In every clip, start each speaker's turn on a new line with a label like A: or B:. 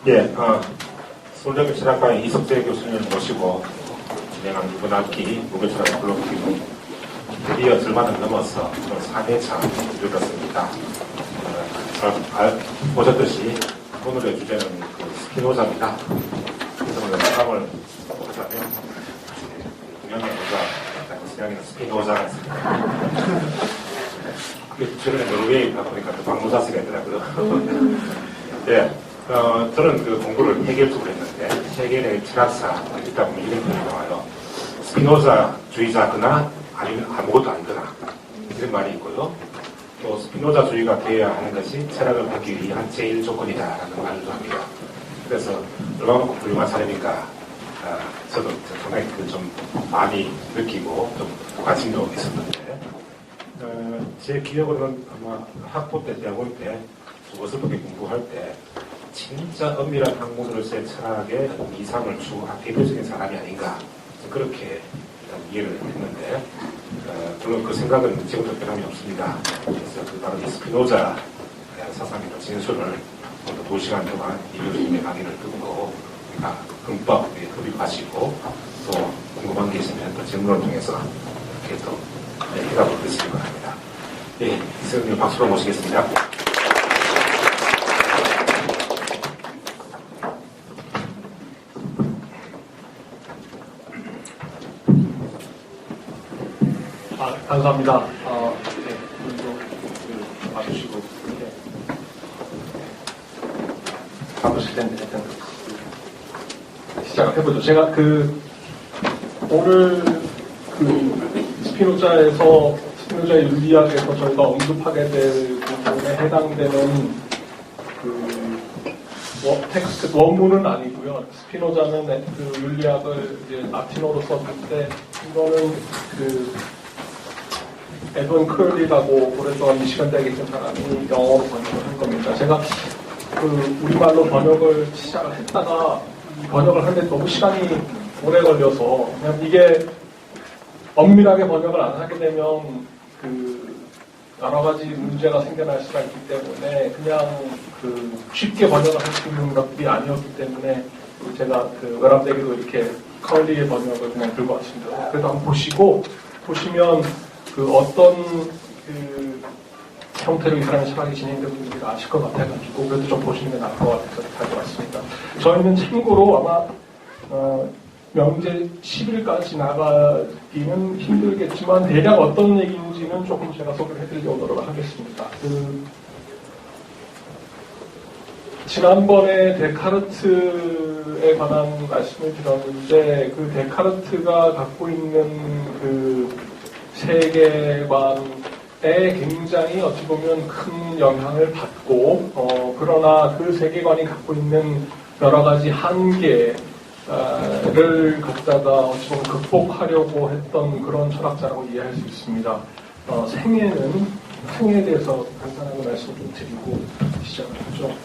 A: 예, 서울대학교 철학과의 이석재 교수님을 모시고 진행한 이번 학기 무교철학 블로그팀은 드디어 절반을 넘어서 3회차 이르렀습니다. 보셨듯이 오늘의 주제는 스피노자입니다. 그래서 오늘 사람을 보자면 분명히 우리가 서양에는 스피노자가 있습니다. 최근에 노르웨이 가보니까 박노자스가 있더라고요. 예. 저는 그 공부를 해결적으로 했는데, 해결의 철학사, 읽다 보면 이런 표현이 나와요. 스피노자주의자거나 아니면 아무것도 아니거나, 이런 말이 있고요. 또 스피노자주의가 되어야 하는 것이 철학을 하기 위한 제일 조건이다라는 말도 합니다. 그래서 얼마만큼 훌륭한 사람인가, 저도 상당히 좀 많이 느끼고 좀 관심도 있었는데, 제 기억으로는 아마 학부 때, 대학원 때, 어설프게 공부할 때, 진짜 엄밀한 학문으로서의 철학의 이상을 추구한 대표적인 사람이 아닌가 그렇게 이해를 했는데 물론 그 생각은 지금도 변함이 없습니다. 그래서 바로 이 스피노자 사상의 진술을 오늘 2시간 동안 이 교수님의 강의를 듣고 우리가 흠뻑 흡입하시고 또 궁금한 게 있으면 또 질문을 통해서 이렇게 또 해답을 드시기 바랍니다. 예, 이승님 박수로 모시겠습니다.
B: 감사합니다. 오늘도 와주시고 바쁘실 텐데 일단 시작을 해보죠. 제가 오늘 스피노자의 윤리학에서 저희가 언급하게 될 부분에 해당되는 텍스트 원문은 아니고요. 스피노자는 윤리학을 이제 라틴어로 썼을 때 이거는 에드먼 커리라고 오랫동안 미시간 대학에 있던 사람이 영어로 번역을 한 겁니다. 제가 우리말로 번역을 시작을 했다가 번역을 하는데 너무 시간이 오래 걸려서 그냥 이게 엄밀하게 번역을 안 하게 되면 여러 가지 문제가 생겨날 수가 있기 때문에 그냥 쉽게 번역을 할 수 있는 것들이 아니었기 때문에 제가 외람되게도 이렇게 커리의 번역을 그냥 들고 왔습니다. 그래도 한번 보시면 어떤 형태로 이 사람의 철학이 진행되는지 아실 것 같아가지고 그래도 좀 보시는 게 나을 것 같아서 가져왔습니다. 저희는 참고로 아마 명제 10일까지 나가기는 힘들겠지만 대략 어떤 얘기인지는 조금 제가 소개를 해드리도록 하겠습니다. 지난번에 데카르트에 관한 말씀을 드렸는데 데카르트가 갖고 있는 세계관에 굉장히 어찌 보면 큰 영향을 받고 그러나 그 세계관이 갖고 있는 여러 가지 한계를 갖다가 어찌 보면 극복하려고 했던 그런 철학자라고 이해할 수 있습니다. 생애에 대해서 간단하게 말씀 좀 드리고 시작을 하죠.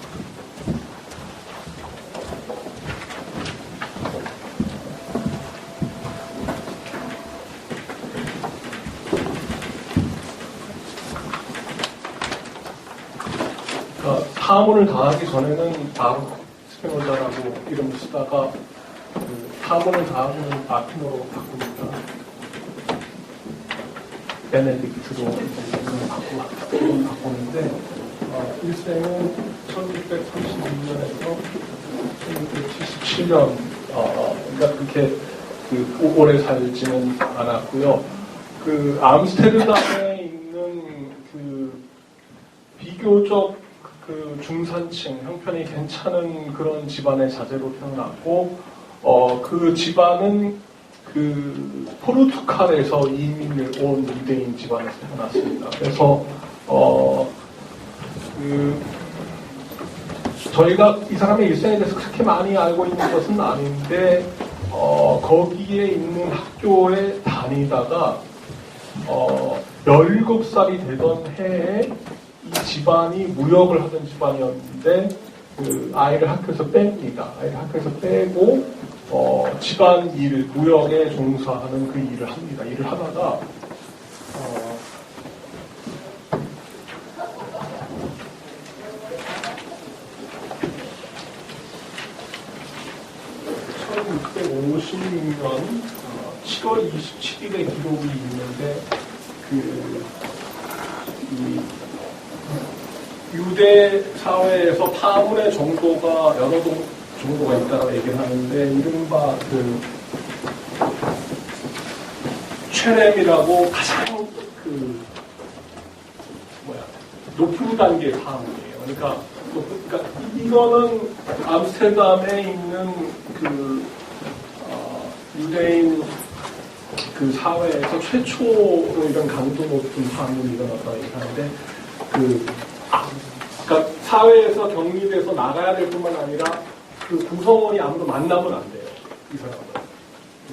B: 파문을 당하기 전에는 바로 스피노자라고 이름을 쓰다가 파문을 당하면 라틴어로 바꿉니다. 베네딕트로 이름을 바꾸는데 일생은 1636년에서 1677년 그러니까 그렇게 오래 살지는 않았고요. 암스테르담에 있는 비교적 중산층, 형편이 괜찮은 그런 집안의 자제로 태어났고, 그 집안은 포르투갈에서 이민을 온 유대인 집안에서 태어났습니다. 그래서, 저희가 이 사람의 일생에 대해서 그렇게 많이 알고 있는 것은 아닌데, 거기에 있는 학교에 다니다가, 17살이 되던 해에 이 집안이 무역을 하던 집안이었는데 아이를 학교에서 뺍니다. 아이를 학교에서 빼고 집안 일, 무역에 종사하는 그 일을 합니다. 일을 하다가 보시면 7월 27일에 기록이 있는데 이 유대 사회에서 파문의 정도가 여러 정도가 있다고 얘기를 하는데 이른바 최렘이라고 가장 높은 단계의 파문이에요. 그러니까 이거는 암스테르담에 있는 유대인 사회에서 최초로 이런 강도 높은 파문이 일어났다고 얘기하는데 그러니까 사회에서 격리돼서 나가야 될 뿐만 아니라 구성원이 아무도 만나면 안 돼요. 이 사람은.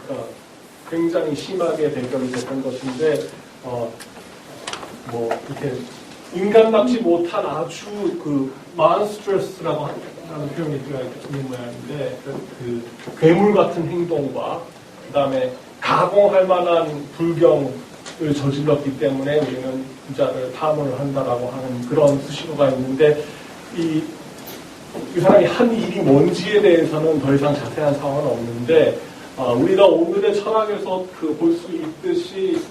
B: 그러니까 굉장히 심하게 대결이 됐던 것인데 이렇게 인간답지 못한 아주 monstроus라고 하는 표현이 있는 모양인데 괴물 같은 행동과 그다음에 가공할 만한 불경을 저질렀기 때문에 우리는 부자를 파문을 한다라고 하는 그런 수식어가 있는데 이 사람이 한 일이 뭔지에 대해서는 더 이상 자세한 상황은 없는데 우리가 오늘의 철학에서 볼 수 있듯이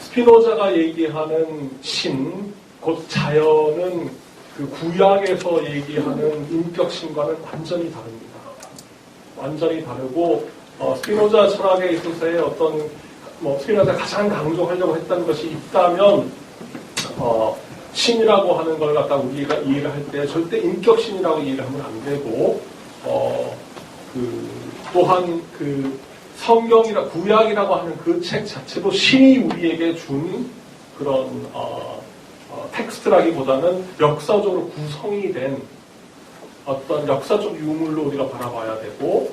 B: 스피노자가 얘기하는 신, 곧 자연은 구약에서 얘기하는 인격신과는 완전히 다릅니다. 완전히 다르고 스피노자 철학에 있어서의 어떤 스피노자가 가장 강조하려고 했던 것이 있다면 신이라고 하는 걸 갖다 우리가 이해를 할 때 절대 인격신이라고 이해를 하면 안 되고 또한 성경이라 구약이라고 하는 그 책 자체도 신이 우리에게 준 그런 텍스트라기보다는 역사적으로 구성이 된 어떤 역사적 유물로 우리가 바라봐야 되고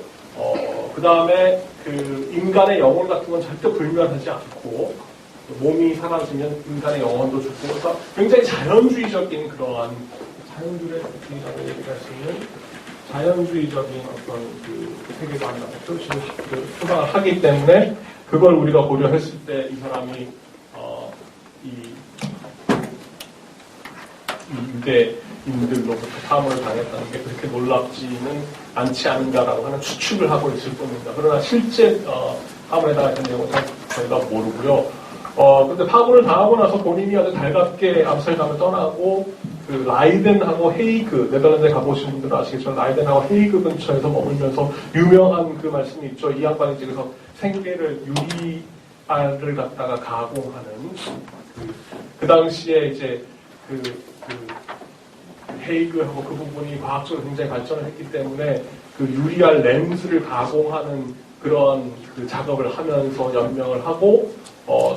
B: 그 다음에 인간의 영혼 같은 건 절대 불멸하지 않고 몸이 사라지면 인간의 영혼도 죽고 그래서 굉장히 자연주의적인 그러한 자연주의라고 얘기할 수 있는 자연주의적인 어떤 세계관을 표방을 하기 때문에 그걸 우리가 고려했을 때 이 사람이 유대인들로부터 파문을 당했다는 게 그렇게 놀랍지는 않지 않은가라고 하는 추측을 하고 있을 뿐입니다. 그러나 실제 파문에 당했던 내용은 저희가 모르고요. 근데 파문을 당하고 나서 본인이 아주 달갑게 암스테르담을 떠나고 라이덴하고 헤이그, 네덜란드에 가보신 분들은 아시겠지만 라이덴하고 헤이그 근처에서 머물면서 유명한 말씀이 있죠. 이 양반이 그래서 생계를 유리알을 갖다가 가공하는 그 당시에 이제 헤이그하고 그 부분이 과학적으로 굉장히 발전을 했기 때문에 유리알 렌즈를 가공하는 그런 작업을 하면서 연명을 하고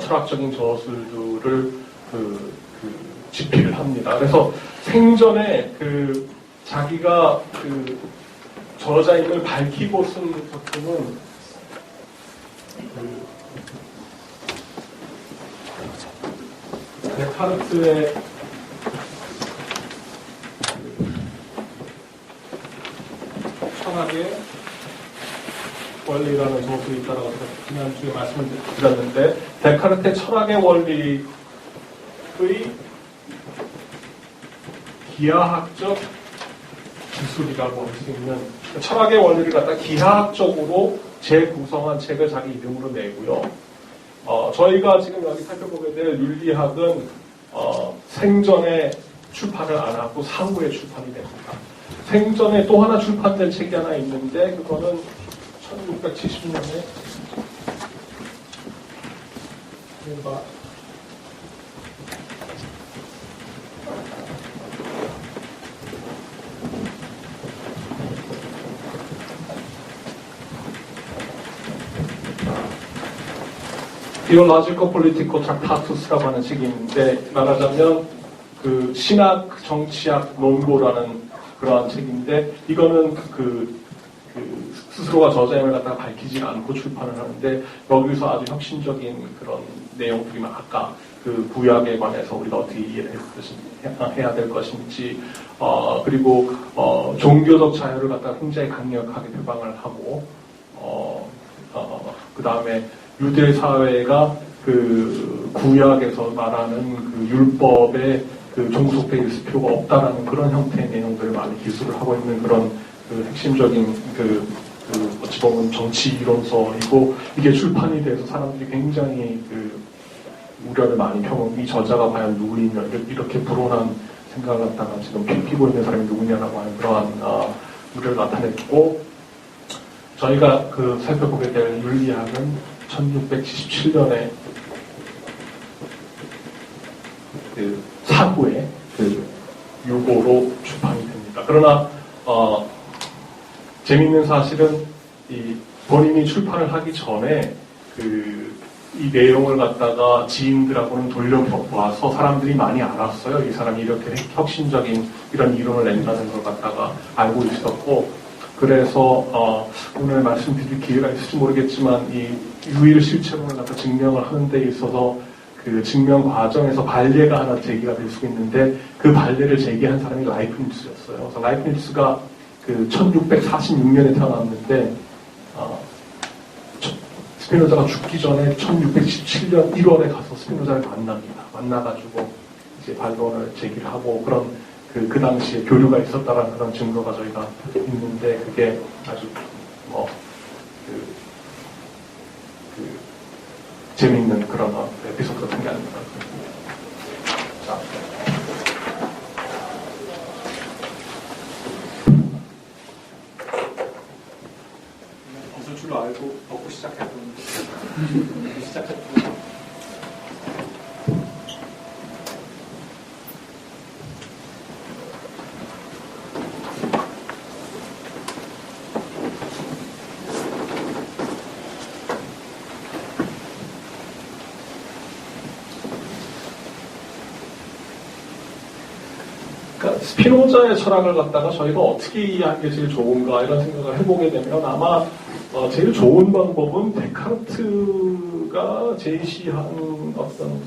B: 철학적인 저술들을 집필을 합니다. 그래서 생전에 자기가 저자임을 밝히고 쓴 작품은 데카르트의 철학의 원리라는 저술이 있다라고 제가 지난주에 말씀을 드렸는데 데카르트의 철학의 원리의 기하학적 기술이라고 할 수 있는 철학의 원리를 갖다 기하학적으로 재구성한 책을 자기 이름으로 내고요. 저희가 지금 여기 살펴보게 될 윤리학은 생전에 출판을 안 하고 사후에 출판이 됩니다. 생전에 또 하나 출판된 책이 하나 있는데 그거는 1670년에 Theological Political Tractatus라고 하는 책이 있는데 말하자면 신학, 정치학, 논고라는 그러한 책인데 이거는 스스로가 저자임을 갖다가 밝히지 않고 출판을 하는데 여기서 아주 혁신적인 그런 내용들이 아까 구약에 관해서 우리가 어떻게 이해를 해야 될 것인지 그리고 종교적 자유를 갖다가 굉장히 강력하게 표방을 하고 그 다음에 유대 사회가 구약에서 말하는 율법에 종속돼 있을 필요가 없다라는 그런 형태의 내용들을 많이 기술을 하고 있는 그런 핵심적인 어찌 보면 정치 이론서이고 이게 출판이 돼서 사람들이 굉장히 우려를 많이 펴고 이 저자가 과연 누구이냐 이렇게 불온한 생각을 갖다가 지금 피고 있는 사람이 누구냐라고 하는 그러한 우려를 나타냈고 저희가 살펴보게 될 윤리학은 1677년에 사후에 유고로 출판이 됩니다. 그러나 재미있는 사실은 본인이 출판을 하기 전에 이 내용을 갖다가 지인들하고는 돌려봐서 사람들이 많이 알았어요. 이 사람이 이렇게 혁신적인 이런 이론을 낸다는 걸 갖다가 알고 있었고, 그래서 오늘 말씀드릴 기회가 있을지 모르겠지만 이 유일 실체론을 갖다 증명을 하는 데 있어서 그 증명 과정에서 발례가 하나 제기가 될 수 있는데 그 발례를 제기한 사람이 라이프니츠였어요. 그래서 라이프니츠가 1646년에 태어났는데 스피노자가 죽기 전에 1617년 1월에 가서 스피노자를 만납니다. 만나가지고 이제 반론을 제기를 하고 그런 그 당시에 교류가 있었다라는 그런 증거가 저희가 있는데 그게 아주 재미있는 그런 에피소드 같은 게 아닙니다. 자. 벗을 줄 알고 벗고 시작했는데 시작했고 스피노자의 철학을 갖다가 저희가 어떻게 이해하는 게 제일 좋은가 이런 생각을 해보게 되면 아마 제일 좋은 방법은 데카르트가 제시한 어떤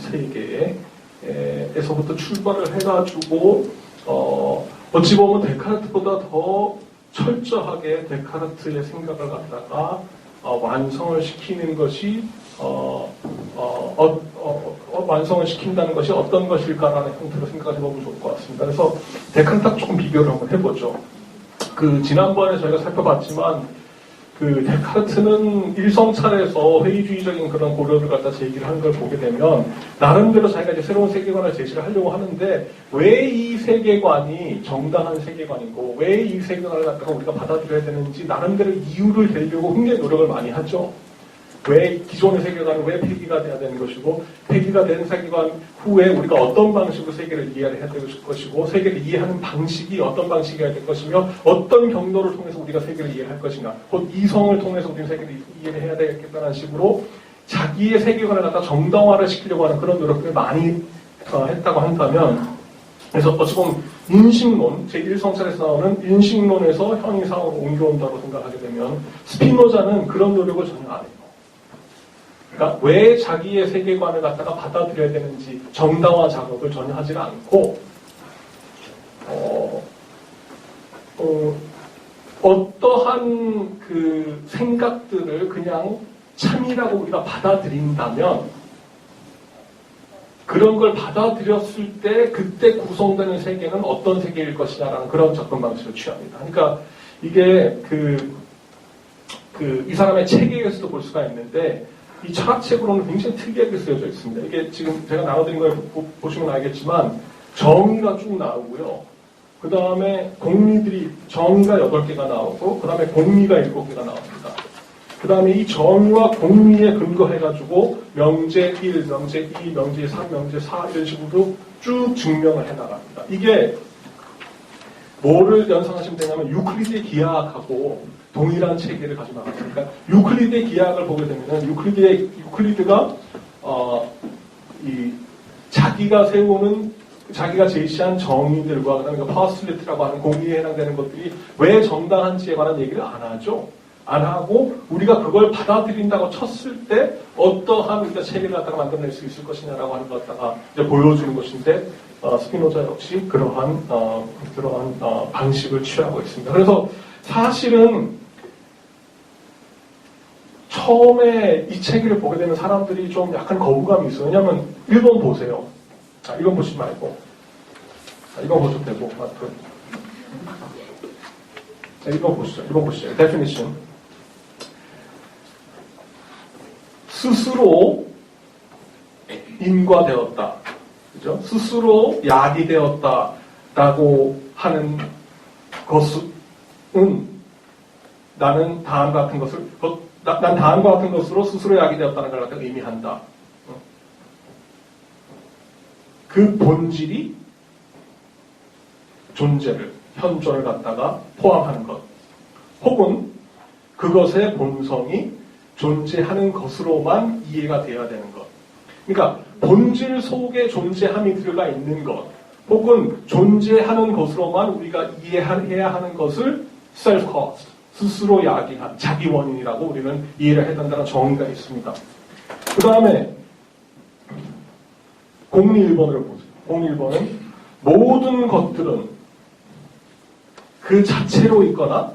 B: 세계에서부터 출발을 해가지고 어찌 보면 데카르트보다 더 철저하게 데카르트의 생각을 갖다가 완성을 시키는 것이 완성을 시킨다는 것이 어떤 것일까라는 형태로 생각을 해보면 좋을 것 같습니다. 그래서 데카르트하고 조금 비교를 한번 해보죠. 지난번에 저희가 살펴봤지만 데카르트는 일성찰에서 회의주의적인 그런 고려를 갖다 제기를 하는 걸 보게 되면 나름대로 자기가 이제 새로운 세계관을 제시를 하려고 하는데 왜 이 세계관이 정당한 세계관이고 왜 이 세계관을 갖다가 우리가 받아들여야 되는지 나름대로 이유를 대려고 굉장히 노력을 많이 하죠. 왜 기존의 세계관은 왜 폐기가 돼야 되는 것이고 폐기가 된 세계관 후에 우리가 어떤 방식으로 세계를 이해해야 될 것이고 세계를 이해하는 방식이 어떤 방식이어야 될 것이며 어떤 경로를 통해서 우리가 세계를 이해할 것인가 곧 이성을 통해서 우리는 세계를 이해를 해야 되겠다는 식으로 자기의 세계관을 갖다 정당화를 시키려고 하는 그런 노력을 많이 했다고 한다면 그래서 어찌 보면 인식론, 제1성찰에서 나오는 인식론에서 형이상으로 옮겨온다고 생각하게 되면 스피노자는 그런 노력을 전혀 안 해요. 그러니까 왜 자기의 세계관을 갖다가 받아들여야 되는지 정당화 작업을 전혀 하지 않고 어떠한 생각들을 그냥 참이라고 우리가 받아들인다면 그런 걸 받아들였을 때 그때 구성되는 세계는 어떤 세계일 것이냐라는 그런 접근 방식을 취합니다. 그러니까 이게 이 사람의 책에서도 볼 수가 있는데 이 철학책으로는 굉장히 특이하게 쓰여져 있습니다. 이게 지금 제가 나눠드린 걸 보시면 알겠지만 정의가 쭉 나오고요. 그 다음에 공리들이 정의가 8개가 나오고 그 다음에 공리가 7개가 나옵니다. 그 다음에 이 정의와 공리에 근거해가지고 명제 1, 명제 2, 명제 3, 명제 4 이런 식으로 쭉 증명을 해나갑니다. 이게 뭐를 연상하시면 되냐면 유클리드의 기하학하고 동일한 체계를 가지고 나갔으니까 유클리드의 기하학을 보게 되면 유클리드가 자기가 세우는 자기가 제시한 정의들과 그다음에 파스툴레트라고 하는 공리에 해당되는 것들이 왜 정당한지에 관한 얘기를 안 하죠. 안 하고 우리가 그걸 받아들인다고 쳤을 때 어떠한 우리가 체계를 갖다가 만들어낼 수 있을 것이냐라고 하는 것 갖다가 이제 보여주는 것인데 스피노자 역시 그러한 방식을 취하고 있습니다. 그래서 사실은 처음에 이 책을 보게 되는 사람들이 좀 약간 거부감이 있어요. 왜냐하면 1번 보세요. 1번 보시지 말고 2번 보셔도 되고 1번 보시죠. 1번 보시죠. definition. 스스로 인과되었다. 그죠? 스스로 약이 되었다라고 하는 것은 나는 다음과 같은 것을, 난 다음과 같은 것으로 스스로 약이 되었다는 걸 갖다 의미한다. 그 본질이 존재를, 현존을 갖다가 포함하는 것. 혹은 그것의 본성이 존재하는 것으로만 이해가 되어야 되는 것. 그러니까 본질 속에 존재함이 들어가 있는 것, 혹은 존재하는 것으로만 우리가 이해해야 하는 것을 self-cause, 스스로 야기한 자기 원인이라고 우리는 이해를 해야 된다는 정의가 있습니다. 그 다음에 공리 1번을 보세요. 공리 1번은 모든 것들은 그 자체로 있거나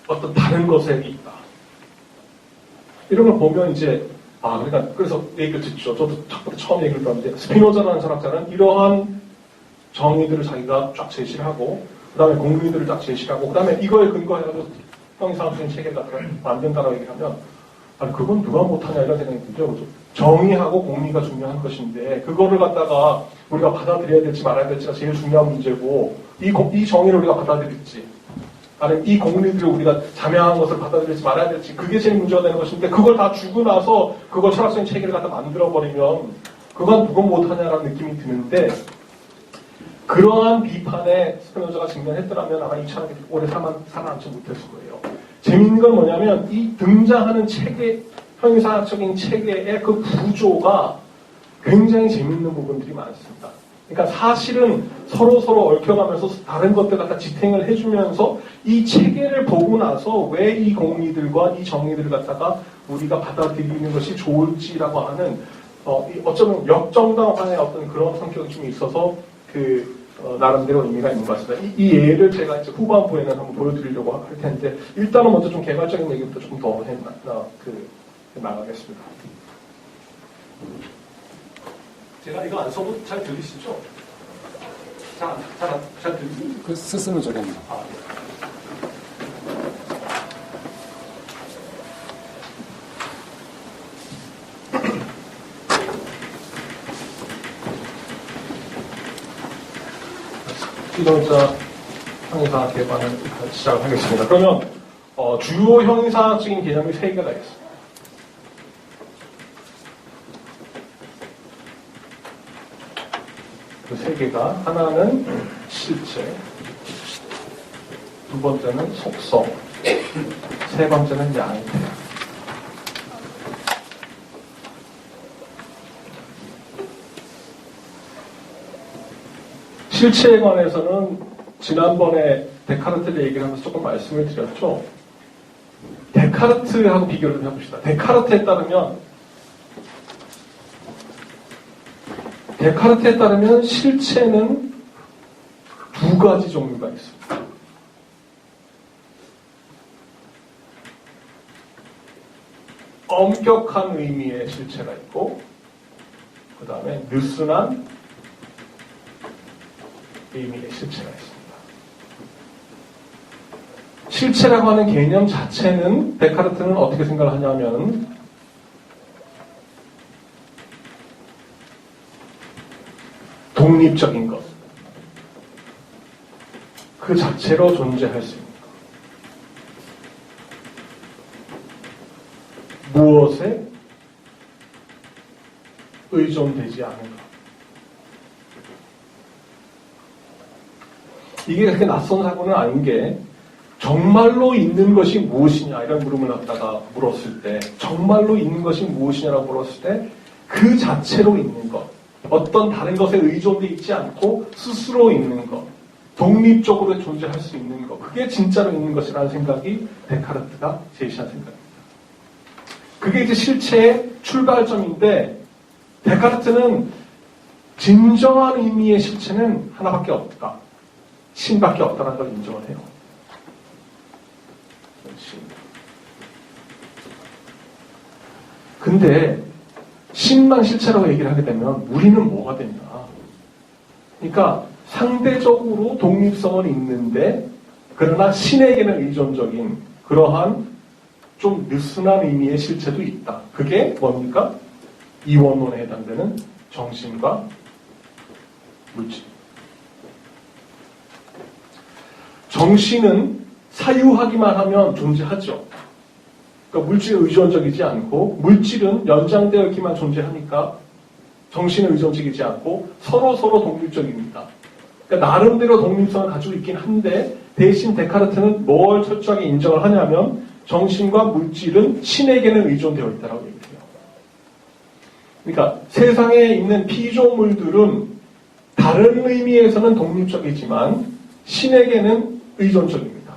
B: 어떤 다른 것에 있다. 이런 걸 보면 이제 그러니까 그래서 얘기를 듣죠. 저도 처음 얘기를 들었는데 스피노자라는 철학자는 이러한 정의들을 자기가 쫙 제시를 하고 그 다음에 공리들을 쫙 제시를 하고 그 다음에 이거에 근거해서 형이상학적인 체계를 갖다 만든다라고 얘기하면 그건 누가 못하냐 이런 생각이 들죠. 정의하고 공리가 중요한 것인데 그거를 갖다가 우리가 받아들여야 될지 말아야 될지가 제일 중요한 문제고 이 정의를 우리가 받아들일지 아니면 이 공리들을 우리가 자명한 것을 받아들일지 말아야 될지 그게 제일 문제가 되는 것인데 그걸 다 주고 나서 그걸 철학적인 체계를 갖다 만들어버리면 그건 누가 못하냐라는 느낌이 드는데 그러한 비판에 스피노자가 직면했더라면 아마 이 철학이 오래 살아남지 못했을 거예요. 재미있는 건 뭐냐면 이 등장하는 체계, 형이상학적인 체계의 그 구조가 굉장히 재미있는 부분들이 많습니다. 그러니까 사실은 서로 얽혀가면서 다른 것들 갖다 지탱을 해주면서 이 체계를 보고 나서 왜 이 공리들과 이 정의들을 갖다가 우리가 받아들이는 것이 좋을지라고 하는 어쩌면 역정당화의 어떤 그런 성격이 좀 있어서 나름대로 의미가 있는 것 같습니다. 이 예를 제가 이제 후반부에는 한번 보여드리려고 할 텐데 일단은 먼저 좀 개괄적인 얘기부터 조금 더 나가겠습니다. 제가 이거 안 써도 잘 들리시죠? 잘 들리시죠?
C: 그 스스로 저겁니다.
B: 스피노자 형이상학 개반을 시작하겠습니다. 그러면 주요 형이상학적인 개념이 3개가 있습니다. 그 3개가 하나는 실체, 두 번째는 속성, 세 번째는 양태. 실체에 관해서는 지난번에 데카르트를 얘기를 하면서 조금 말씀을 드렸죠. 데카르트하고 비교를 좀 해봅시다. 데카르트에 따르면 실체는 두 가지 종류가 있습니다. 엄격한 의미의 실체가 있고 그 다음에 느슨한 의미의 실체가 있습니다. 실체라고 하는 개념 자체는 데카르트는 어떻게 생각을 하냐면 독립적인 것, 그 자체로 존재할 수 있는 것, 무엇에 의존되지 않은 것. 이게 그렇게 낯선 사고는 아닌 게 정말로 있는 것이 무엇이냐 이런 물음을 갖다가 물었을 때 정말로 있는 것이 무엇이냐라고 물었을 때 그 자체로 있는 것, 어떤 다른 것에 의존되어 있지 않고 스스로 있는 것, 독립적으로 존재할 수 있는 것, 그게 진짜로 있는 것이라는 생각이 데카르트가 제시한 생각입니다. 그게 이제 실체의 출발점인데 데카르트는 진정한 의미의 실체는 하나밖에 없다. 신밖에 없다는 걸 인정을 해요. 신. 근데 신만 실체라고 얘기를 하게 되면 우리는 뭐가 되냐. 그러니까 상대적으로 독립성은 있는데 그러나 신에게는 의존적인 그러한 좀 느슨한 의미의 실체도 있다. 그게 뭡니까? 이원론에 해당되는 정신과 물질. 정신은 사유하기만 하면 존재하죠. 그러니까 물질에 의존적이지 않고 물질은 연장되어 있기만 존재하니까 정신에 의존적이지 않고 서로 독립적입니다. 그러니까 나름대로 독립성을 가지고 있긴 한데 대신 데카르트는 뭘 철저하게 인정을 하냐면 정신과 물질은 신에게는 의존되어 있다고 얘기해요. 그러니까 세상에 있는 피조물들은 다른 의미에서는 독립적이지만 신에게는 의존적입니다.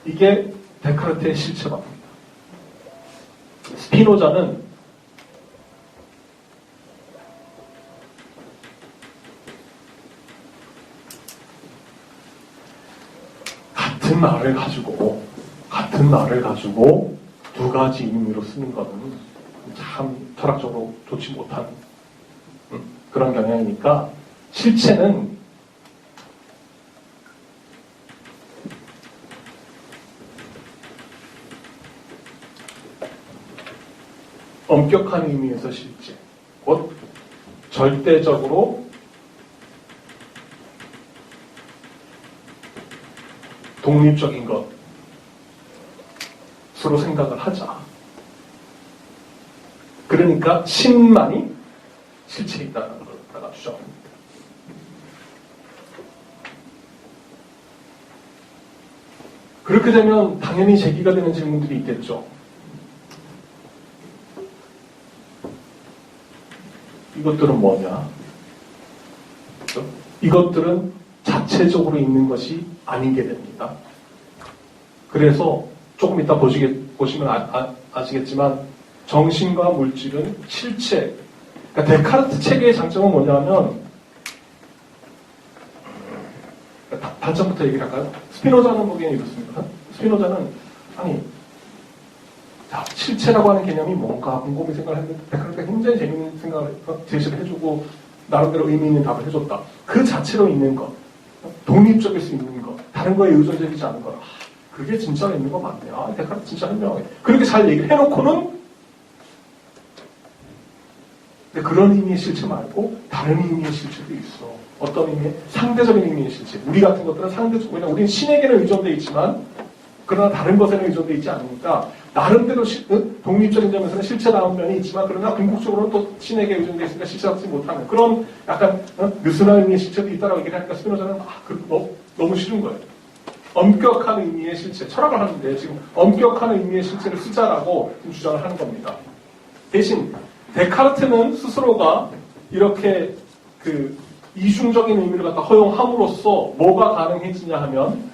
B: 이게 데카르트의 실체입니다. 스피노자는 같은 말을 가지고 두 가지 의미로 쓰는 것은 참 철학적으로 좋지 못한 그런 경향이니까 실체는 엄격한 의미에서 실제, 곧 절대적으로 독립적인 것으로 생각을 하자. 그러니까 신만이 실체에 있다는 걸 갖다가 주장합니다. 그렇게 되면 당연히 제기가 되는 질문들이 있겠죠. 이것들은 뭐냐? 이것들은 자체적으로 있는 것이 아니게 됩니다. 그래서 조금 이따 보시면 아시겠지만 정신과 물질은 실체. 그러니까 데카르트 체계의 장점은 뭐냐면 단점부터 얘기를 할까요? 스피노자는 보기에는 이렇습니다. 스피노자는 실체라고 하는 개념이 뭔가 곰곰이 생각을 했는데 데카르트가 굉장히 재미있는 생각을 제시를 해주고 나름대로 의미 있는 답을 해줬다. 그 자체로 있는 것, 독립적일 수 있는 것, 다른 거에 의존적이지 않은 것, 그게 진짜 있는 거 맞네요. 데카르트 진짜 현명하게 그렇게 잘 얘기를 해놓고는 근데 그런 의미의 실체 말고 다른 의미의 실체도 있어. 어떤 의미의? 상대적인 의미의 실체. 우리 같은 것들은 상대적으로, 왜냐면 우리는 신에게는 의존되어 있지만 그러나 다른 것에는 의존되어 있지 않으니까 나름대로 독립적인 점에서는 실체다운 면이 있지만 그러나 궁극적으로는 또 신에게 의존되어 있으니까 실체답지 못하는 그런 약간 느슨한 의미의 실체도 있다라고 얘기를 하니까 스피노자는 너무 싫은 거예요. 엄격한 의미의 실체, 철학을 하는데 지금 엄격한 의미의 실체를 쓰자라고 주장을 하는 겁니다. 대신 데카르트는 스스로가 이렇게 이중적인 의미를 갖다 허용함으로써 뭐가 가능해지냐 하면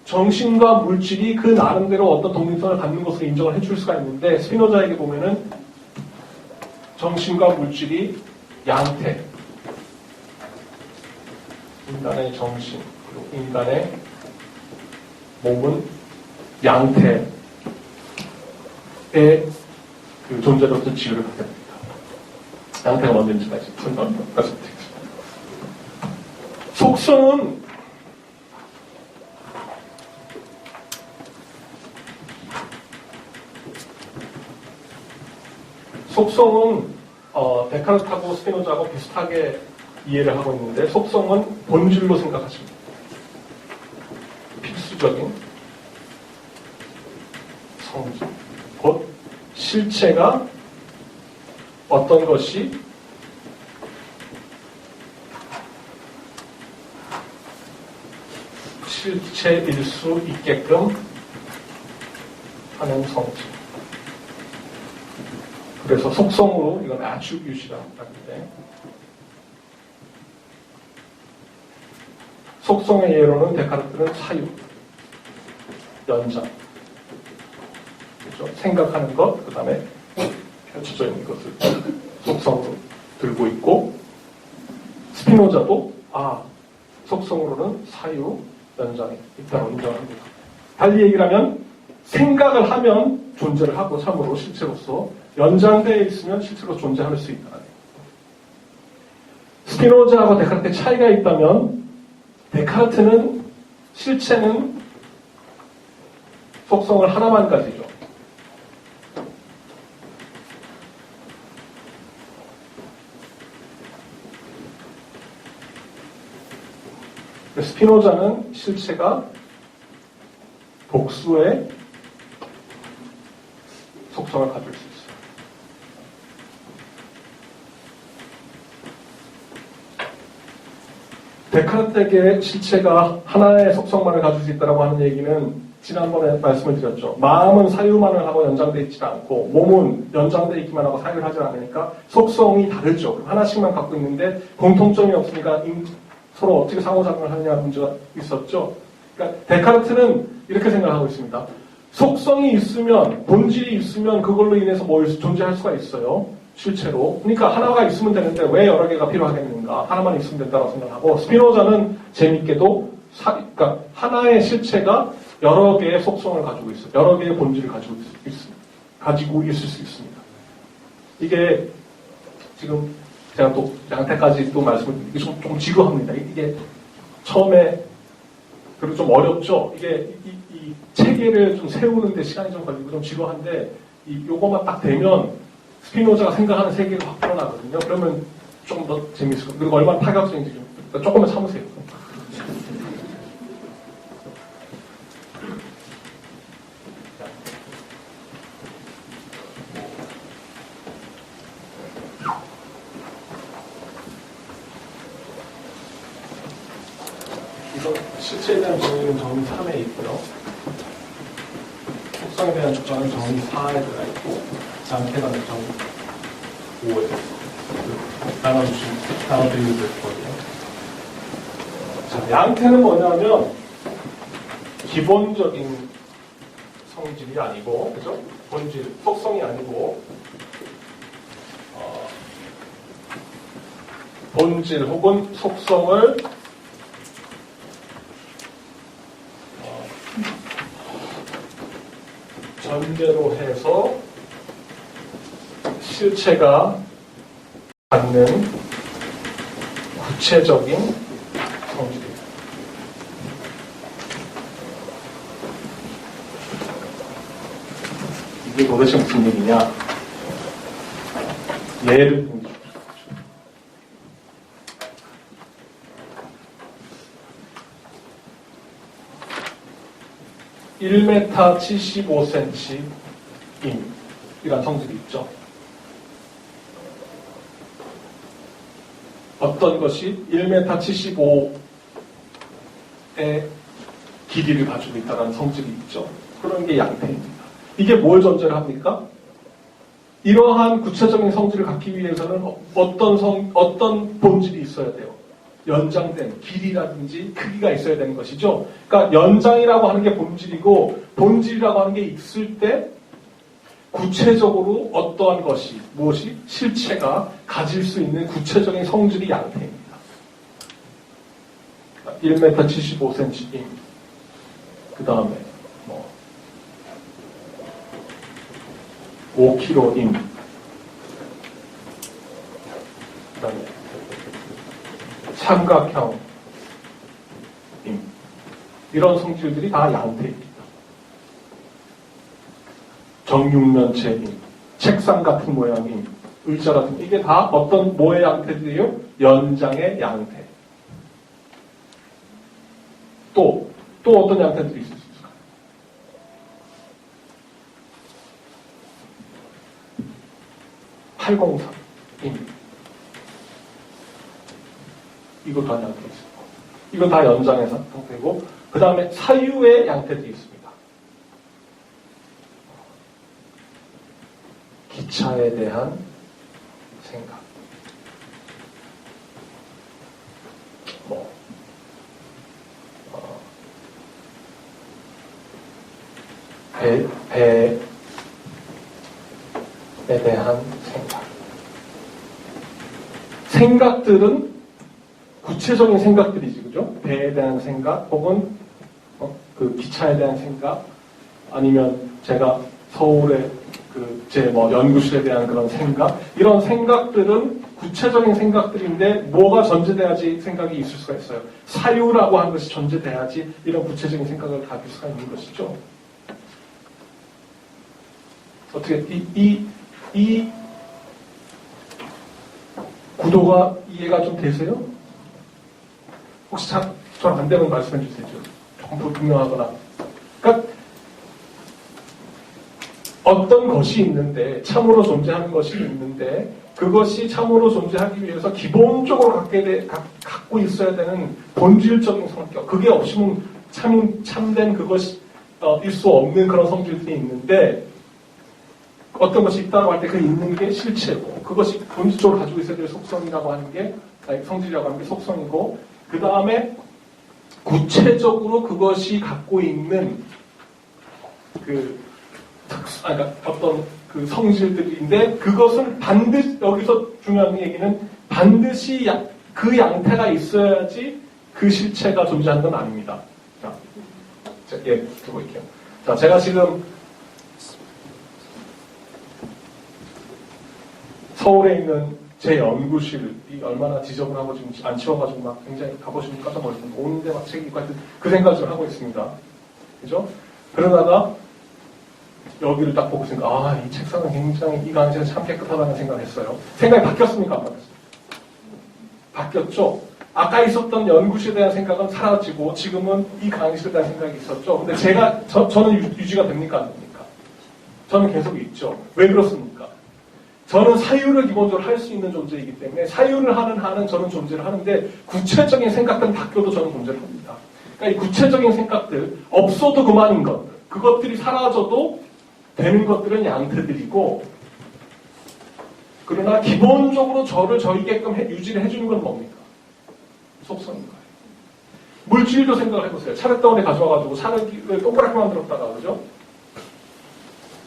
B: 정신과 물질이 그 나름대로 어떤 독립성을 갖는 것으로 인정을 해줄 수가 있는데 스피노자에게 보면은 정신과 물질이 양태, 인간의 정신 그리고 인간의 몸은 양태의 그 존재로부터 지위를 갖게 됩니다. 양태가 뭔지가 이제 말씀드리겠습니다. 속성은 데카르트하고 스피노자하고 비슷하게 이해를 하고 있는데 속성은 본질로 생각하십니다. 필수적인 성질, 곧 실체가 어떤 것이 실체일 수 있게끔 하는 성질. 그래서 속성으로 이건 attribute이라고 하는데 속성의 예로는 데카르트는 사유, 연장, 그렇죠? 생각하는 것, 그 다음에 펼쳐져 있는 것을 속성으로 들고 있고 스피노자도 속성으로는 사유, 연장이 있다고 인정합니다. 달리 얘기를 하면 생각을 하면 존재를 하고 참으로 실체로서 연장되어 있으면 실제로 존재할 수 있다. 스피노자하고 데카르트의 차이가 있다면 데카르트는 실체는 속성을 하나만 가지죠. 스피노자는 실체가 복수의 속성을 가질 수 있어요. 데카르트에게 실체가 하나의 속성만을 가질 수 있다고 하는 얘기는 지난번에 말씀을 드렸죠. 마음은 사유만을 하고 연장되어 있지 않고 몸은 연장되어 있기만 하고 사유를 하지 않으니까 속성이 다르죠. 하나씩만 갖고 있는데 공통점이 없으니까 서로 어떻게 상호작용을 하느냐 문제가 있었죠. 그러니까 데카르트는 이렇게 생각하고 있습니다. 속성이 있으면, 본질이 있으면 그걸로 인해서 뭐 존재할 수가 있어요. 실체로. 그러니까 하나가 있으면 되는데 왜 여러 개가 필요하겠는가. 하나만 있으면 된다고 생각하고, 스피노자는 재밌게도 그러니까 하나의 실체가 여러 개의 속성을 가지고 있어요. 여러 개의 본질을 가지고 있을 수 있습니다. 이게 지금 제가 또 양태까지 또 말씀을 드리기 좀 지루합니다. 이게 처음에 그리고 좀 어렵죠. 이게 이 체계를 좀 세우는데 시간이 좀 걸리고 좀 지루한데 요거만 딱 되면 스피노자가 생각하는 세계가 확 드러나거든요. 그러면 좀 더 재밌을 거예요. 그리고 얼마나 파격적인지 좀 조금만 참으세요. 실체에 대한 정의는 정의 3에 있고요. 속성에 대한 주장은 정의 4에 들어가 있고, 양태가 정의 5에 나눠드리고 있거든요. 자, 양태는 뭐냐면 기본적인 성질이 아니고, 그죠? 본질, 속성이 아니고 본질 혹은 속성을 전제로 해서 실체가 갖는 구체적인 성질입니다. 이게 도대체 무슨 얘기냐? 예를 들면 1m 75cm 이란 성질이 있죠. 어떤 것이 1m 75의 길이를 가지고 있다는 성질이 있죠. 그런 게 양태입니다. 이게 뭘 전제를 합니까? 이러한 구체적인 성질을 갖기 위해서는 어떤 본질이 있어야 돼요? 연장된 길이라든지 크기가 있어야 되는 것이죠. 그러니까 연장이라고 하는 게 본질이고 본질이라고 하는 게 있을 때 구체적으로 어떠한 것이 무엇이 실체가 가질 수 있는 구체적인 성질이 양태입니다. 1m 75cm 그 다음에 5kg임 그 다음에 삼각형 이런 성질들이 다 양태입니다. 정육면체임, 책상 같은 모양임, 의자 같은 이게 다 어떤 뭐의 양태들이에요? 연장의 양태. 또 어떤 양태들이 있을 수 있을까요? 팔공삼임. 이거 다 양태 있습니다. 이건 다 연장의 상태고, 그 다음에 사유의 양태들이 있습니다. 기차에 대한 생각. 배에 대한 생각. 생각들은 구체적인 생각들이지, 그죠? 배에 대한 생각, 혹은 그 기차에 대한 생각, 아니면 제가 서울의 제 연구실에 대한 그런 생각, 이런 생각들은 구체적인 생각들인데 뭐가 전제돼야지 생각이 있을 수가 있어요. 사유라고 하는 것이 전제돼야지 이런 구체적인 생각을 가질 수가 있는 것이죠. 어떻게 이 구도가 이해가 좀 되세요? 혹시 저랑 안 되면 말씀해 주세요. 조금 분명하거나. 그러니까 어떤 것이 있는데 참으로 존재하는 것이 있는데 그것이 참으로 존재하기 위해서 기본적으로 갖고 있어야 되는 본질적인 성격. 그게 없이는 참된 그것이 일 수 없는 그런 성질들이 있는데 어떤 것이 있다고 할 때 그 있는 게 실체고 그것이 본질적으로 가지고 있어야 될 속성이라고 하는 게 성질이라고 하는 게 속성이고 그 다음에 구체적으로 그것이 갖고 있는 그러니까 어떤 그 성질들인데 그것을 반드시 여기서 중요한 얘기는 반드시 그 양태가 있어야지 그 실체가 존재하는 건 아닙니다. 자, 들고 있게요. 자, 제가 지금 서울에 있는 제 연구실이 얼마나 지저분하고 지금 안 치워가지고 막 굉장히 가보시면 깜짝 놀랐습니다. 오는데 막 책이 있고 하여튼 그 생각을 하고 있습니다. 그죠? 그러다가 여기를 딱 보고 있으니까 이 책상은 굉장히 이 강의실은 참 깨끗하다는 생각을 했어요. 생각이 바뀌었습니까? 안 바뀌었어요? 바뀌었죠? 아까 있었던 연구실에 대한 생각은 사라지고 지금은 이 강의실에 대한 생각이 있었죠. 근데 저는 유지가 됩니까? 안 됩니까? 저는 계속 있죠. 왜 그렇습니까? 저는 사유를 기본적으로 할 수 있는 존재이기 때문에 사유를 하는 한은 저는 존재를 하는데 구체적인 생각들은 바뀌어도 저는 존재를 합니다. 그러니까 이 구체적인 생각들, 없어도 그만인 것들, 그것들이 사라져도 되는 것들은 양태들이고 그러나 기본적으로 저를 저이게끔 유지를 해주는 건 뭡니까? 속성인 거예요. 물질도 생각을 해보세요. 차례덩어리 가져와가지고 차를 동그랗게 만들었다가 그죠?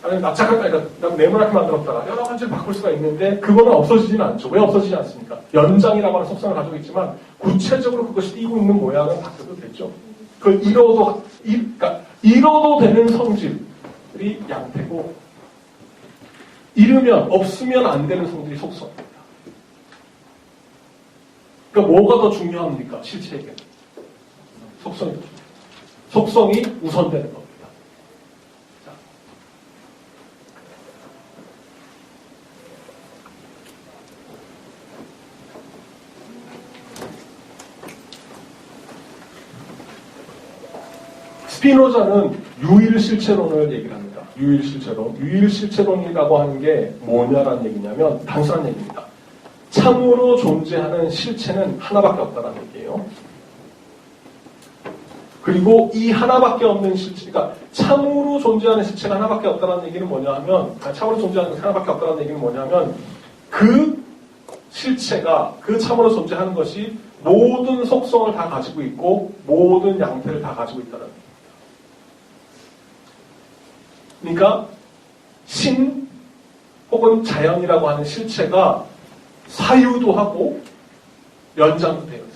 B: 아니면 납작하게 네모나게 만들었다가 여러 가지를 바꿀 수가 있는데 그거는 없어지지는 않죠. 왜 없어지지 않습니까? 연장이라고 하는 속성을 가지고 있지만 구체적으로 그것이 띄고 있는 모양은 바뀌어도 되죠. 그러니까 이뤄도 되는 성질이 양태고 이르면 없으면 안 되는 성질이 속성입니다. 그러니까 뭐가 더 중요합니까? 실체에게 속성이 더 중요해요. 속성이 우선되는 겁니다. 스피노자는 유일실체론을 얘기를 합니다. 유일실체론. 유일실체론이라고 하는 게 뭐냐라는 얘기냐면 단순한 얘기입니다. 참으로 존재하는 실체는 하나밖에 없다는 얘기예요. 그리고 이 하나밖에 없는 실체, 그러니까 참으로 존재하는 실체가 하나밖에 없다는 얘기는 뭐냐 하면, 참으로 존재하는 것이 하나밖에 없다는 얘기는 뭐냐 하면, 그 실체가, 그 참으로 존재하는 것이 모든 속성을 다 가지고 있고, 모든 양태를 다 가지고 있다는 얘기입니다. 그러니까, 신, 혹은 자연이라고 하는 실체가 사유도 하고, 연장도 되어 있습니다.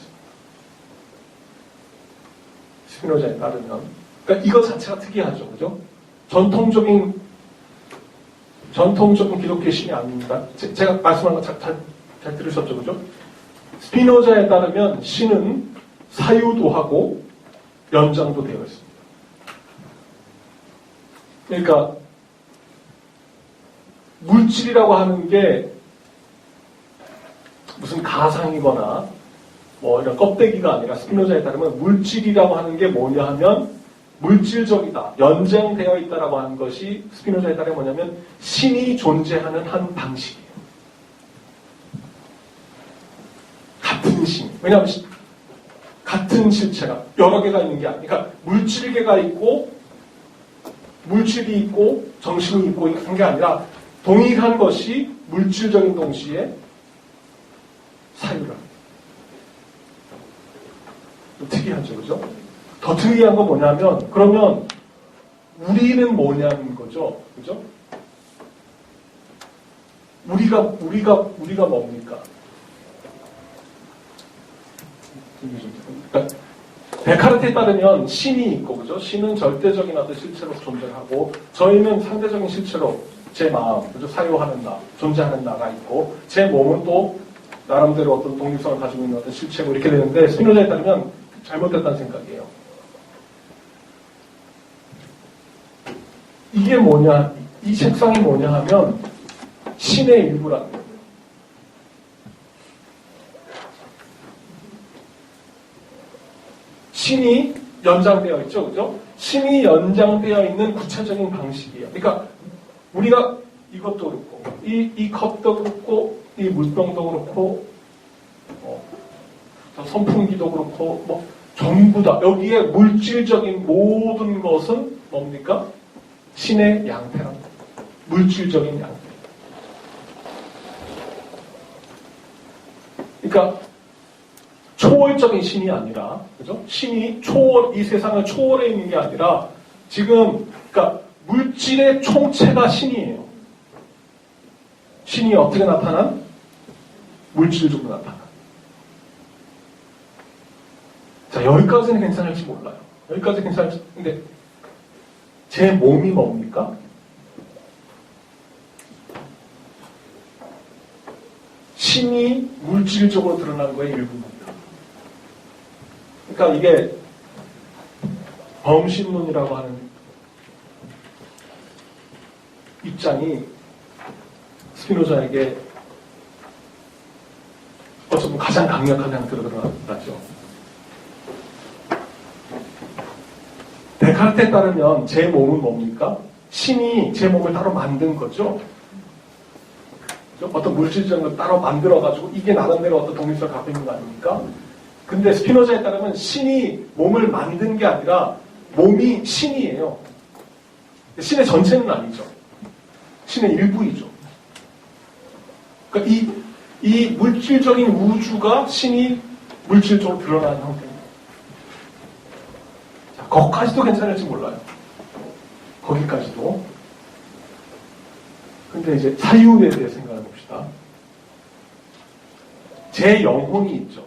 B: 스피노자에 따르면. 그러니까 이거 자체가 특이하죠. 그죠? 전통적인 기독교 신이 아닙니다. 제가 말씀한 거 잘 들으셨죠? 그죠? 스피노자에 따르면 신은 사유도 하고 연장도 되어 있습니다. 그러니까 물질이라고 하는 게 무슨 가상이거나 뭐 이런 껍데기가 아니라 스피노자에 따르면 물질이라고 하는 게 뭐냐 하면 물질적이다, 연장되어 있다라고 하는 것이 스피노자에 따르면 뭐냐면 신이 존재하는 한 방식이에요. 같은 신. 왜냐하면 같은 실체가 여러 개가 있는 게 아니니까 그러니까 물질계가 있고 물질이 있고 정신이 있고 한 게 아니라 동일한 것이 물질적인 동시에 사유를 합니다. 특이하죠, 그죠? 더 특이한 건 뭐냐면, 그러면 우리는 뭐냐는 거죠, 그죠? 우리가 뭡니까? 그러니까 데카르트에 따르면 신이 있고, 그죠? 신은 절대적인 어떤 실체로 존재하고, 저희는 상대적인 실체로 제 마음, 그죠? 사유하는 나, 존재하는 나가 있고, 제 몸은 또 나름대로 어떤 독립성을 가지고 있는 어떤 실체고 이렇게 되는데, 스피노자에 따르면 잘못됐다는 생각이에요. 이게 뭐냐? 이 책상이 뭐냐 하면 신의 일부라는 거예요. 신이 연장되어 있죠, 그죠? 신이 연장되어 있는 구체적인 방식이에요. 그러니까 우리가 이것도 그렇고, 이 컵도 그렇고, 이 물병도 그렇고, 선풍기도 그렇고, 뭐 전부 다 여기에 물질적인 모든 것은 뭡니까? 신의 양태란 말이에요. 물질적인 양태. 그러니까 초월적인 신이 아니라, 그죠? 신이 이 세상을 초월해 있는 게 아니라, 지금, 그러니까 물질의 총체가 신이에요. 신이 어떻게 나타난? 물질적으로 나타난. 자, 여기까지는 괜찮을지 몰라요. 여기까지 괜찮을지, 근데, 제 몸이 뭡니까? 신이 물질적으로 드러난 거의 일부입니다. 그러니까 이게 범신론이라고 하는 입장이 스피노자에게 어쩌면 가장 강력한 형태로 드러났죠. 데카르트에 따르면 제 몸은 뭡니까? 신이 제 몸을 따로 만든 거죠. 어떤 물질적인 걸 따로 만들어가지고 이게 나름대로 어떤 독립성을 갖고 있는 거 아닙니까? 근데 스피노자에 따르면 신이 몸을 만든 게 아니라 몸이 신이에요. 신의 전체는 아니죠. 신의 일부이죠. 그러니까 이 물질적인 우주가 신이 물질적으로 드러나는 형태입니다. 자, 거기까지도 괜찮을지 몰라요. 거기까지도. 근데 이제 사유에 대해 생각해 봅시다. 제 영혼이 있죠.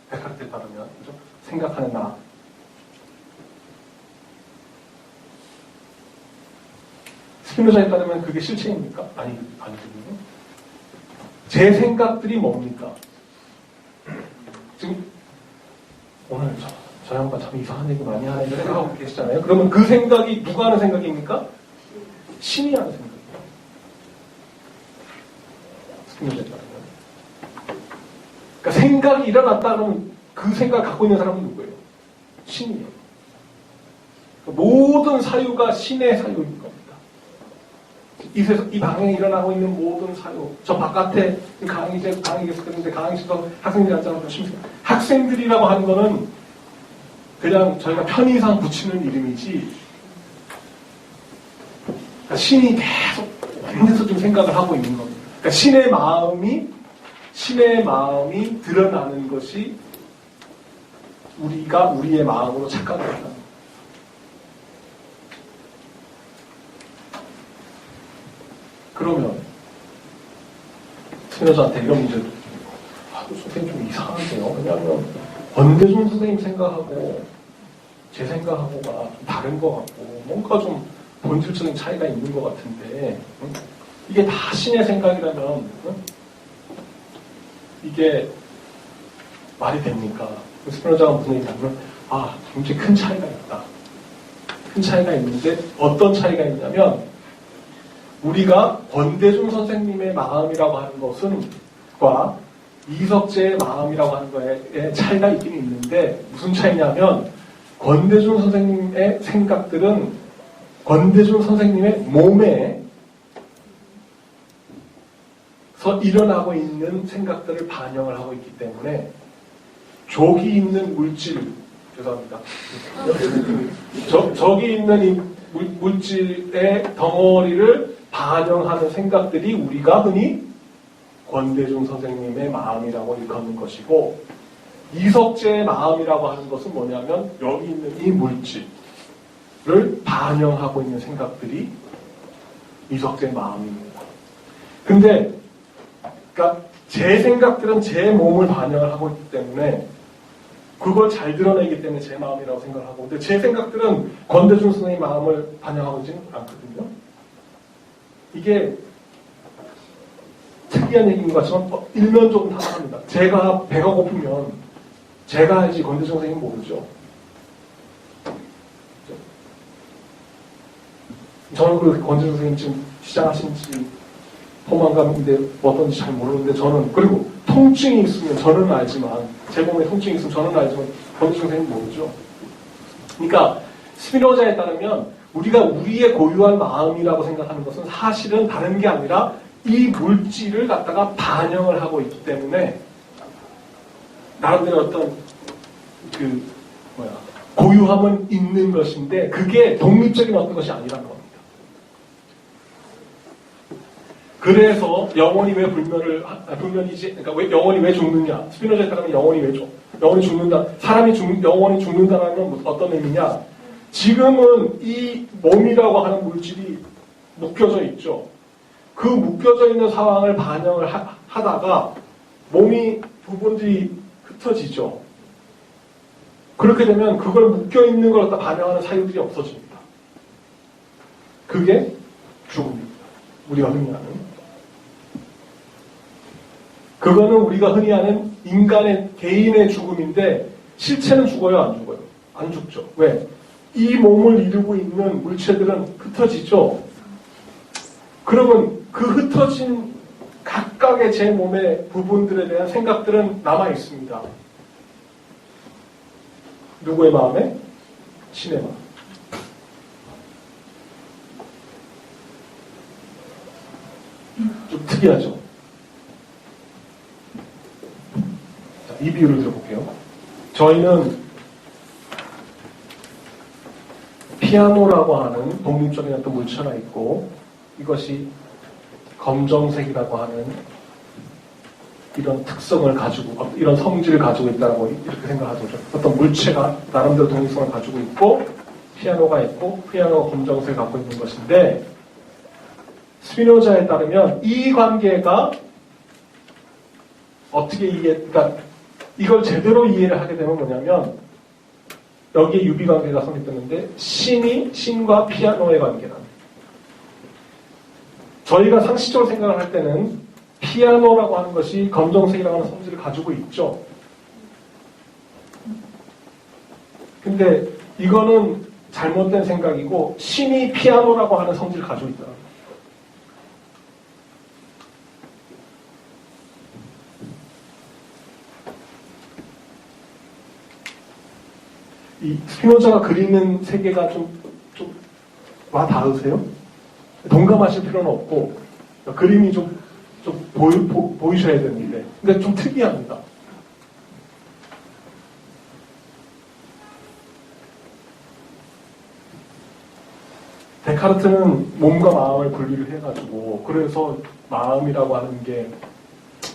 B: 데카르트에 따르면, 그죠? 생각하는 나. 스피노자에 따르면 그게 실체입니까? 아니거든요. 제 생각들이 뭡니까? 지금, 오늘 저 양반 참 이상한 얘기 많이 하는 생각하고 계시잖아요. 그러면 그 생각이 누가 하는 생각입니까? 신이 하는 생각이에요. 스피노자에 따르면. 그러니까 생각이 일어났다 그러면 그 생각을 갖고 있는 사람은 누구예요? 신이에요. 그러니까 모든 사유가 신의 사유인 겁니다. 이 방에 일어나고 있는 모든 사유, 저 바깥에 강의실 계속했는데 강의실도 학생들이 앉아서 심심. 학생들이라고 하는 거는 그냥 저희가 편의상 붙이는 이름이지. 그러니까 신이 계속 안에서 좀 생각을 하고 있는 겁니다. 그러니까 신의 마음이 드러나는 것이 우리가 우리의 마음으로 착각을 한다. 그러면 스피노자한테 이런 문제도 선생님 좀 이상한데요. 왜냐하면 권대중 선생님 생각하고 제 생각하고가 다른 것 같고 뭔가 좀 본질적인 차이가 있는 것 같은데 이게 다 신의 생각이라면 이게 말이 됩니까? 스피노자가 무슨 얘기냐면 굉장히 큰 차이가 있다. 큰 차이가 있는데 어떤 차이가 있냐면 우리가 권대중 선생님의 마음이라고 하는 것은 과 이석재의 마음이라고 하는 거에 차이가 있긴 있는데 무슨 차이냐면 권대중 선생님의 생각들은 권대중 선생님의 몸에서 일어나고 있는 생각들을 반영을 하고 있기 때문에 저기 있는 물질 죄송합니다. 저기 있는 이 물질의 덩어리를 반영하는 생각들이 우리가 흔히 권대중 선생님의 마음이라고 일컫는 것이고 이석재의 마음이라고 하는 것은 뭐냐면 여기 있는 이 물질을 반영하고 있는 생각들이 이석재의 마음입니다. 근데 그러니까 제 생각들은 제 몸을 반영을 하고 있기 때문에 그걸 잘 드러내기 때문에 제 마음이라고 생각을 하고 근데 제 생각들은 권대중 선생님의 마음을 반영하고 있지는 않거든요. 이게 특이한 얘기인 것 같지만 일면적으로 타당합니다. 제가 배가 고프면 제가 알지 권대중 선생님 모르죠. 저는 그 권지중 선생님 지금 시작하신 지 포만감인데 어떤지 잘 모르는데 저는 그리고 통증이 있으면 저는 알지만 제 몸에 통증이 있으면 저는 알지만 권지중 선생님 모르죠. 그러니까 스피노자에 따르면 우리가 우리의 고유한 마음이라고 생각하는 것은 사실은 다른 게 아니라 이 물질을 갖다가 반영을 하고 있기 때문에 나름대로 어떤 고유함은 있는 것인데 그게 독립적인 어떤 것이 아니라는 겁니다. 그래서 영혼이 왜 불면이지? 그러니까 왜 영혼이 왜 죽느냐? 스피노자에 따르면 영혼이 죽는다. 영혼이 죽는다라는 어떤 의미냐? 지금은 이 몸이라고 하는 물질이 묶여져 있죠. 그 묶여져 있는 상황을 반영을 하다가 몸이 부분들이 흩어지죠. 그렇게 되면 그걸 묶여 있는 걸 갖다 반영하는 사유들이 없어집니다. 그게 죽음입니다. 우리가 흔히 하는. 그거는 우리가 흔히 하는 인간의 개인의 죽음인데 실체는 죽어요, 안 죽어요? 안 죽죠. 왜? 이 몸을 이루고 있는 물체들은 흩어지죠. 그러면 그 흩어진 각각의 제 몸의 부분들에 대한 생각들은 남아 있습니다. 누구의 마음에? 신의 마음. 좀 특이하죠. 자, 이 비유를 들어볼게요. 저희는 피아노라고 하는 독립적인 어떤 물체 하나 있고 이것이 검정색이라고 하는 이런 특성을 가지고 이런 성질을 가지고 있다고 이렇게 생각하죠. 어떤 물체가 나름대로 독립성을 가지고 있고 피아노가 있고 피아노가 검정색을 갖고 있는 것인데 스피노자에 따르면 이 관계가 어떻게 그러니까 이걸 제대로 이해를 하게 되면 뭐냐면 여기에 유비관계가 성립되는데 신과 피아노의 관계란. 저희가 상식적으로 생각을 할 때는 피아노라고 하는 것이 검정색이라고 하는 성질을 가지고 있죠. 근데 이거는 잘못된 생각이고 신이 피아노라고 하는 성질을 가지고 있다. 이 스피노자가 그리는 세계가 좀 와 닿으세요? 동감하실 필요는 없고 그림이 좀 보이셔야 되는데 근데 좀 특이합니다. 데카르트는 몸과 마음을 분리를 해가지고 그래서 마음이라고 하는 게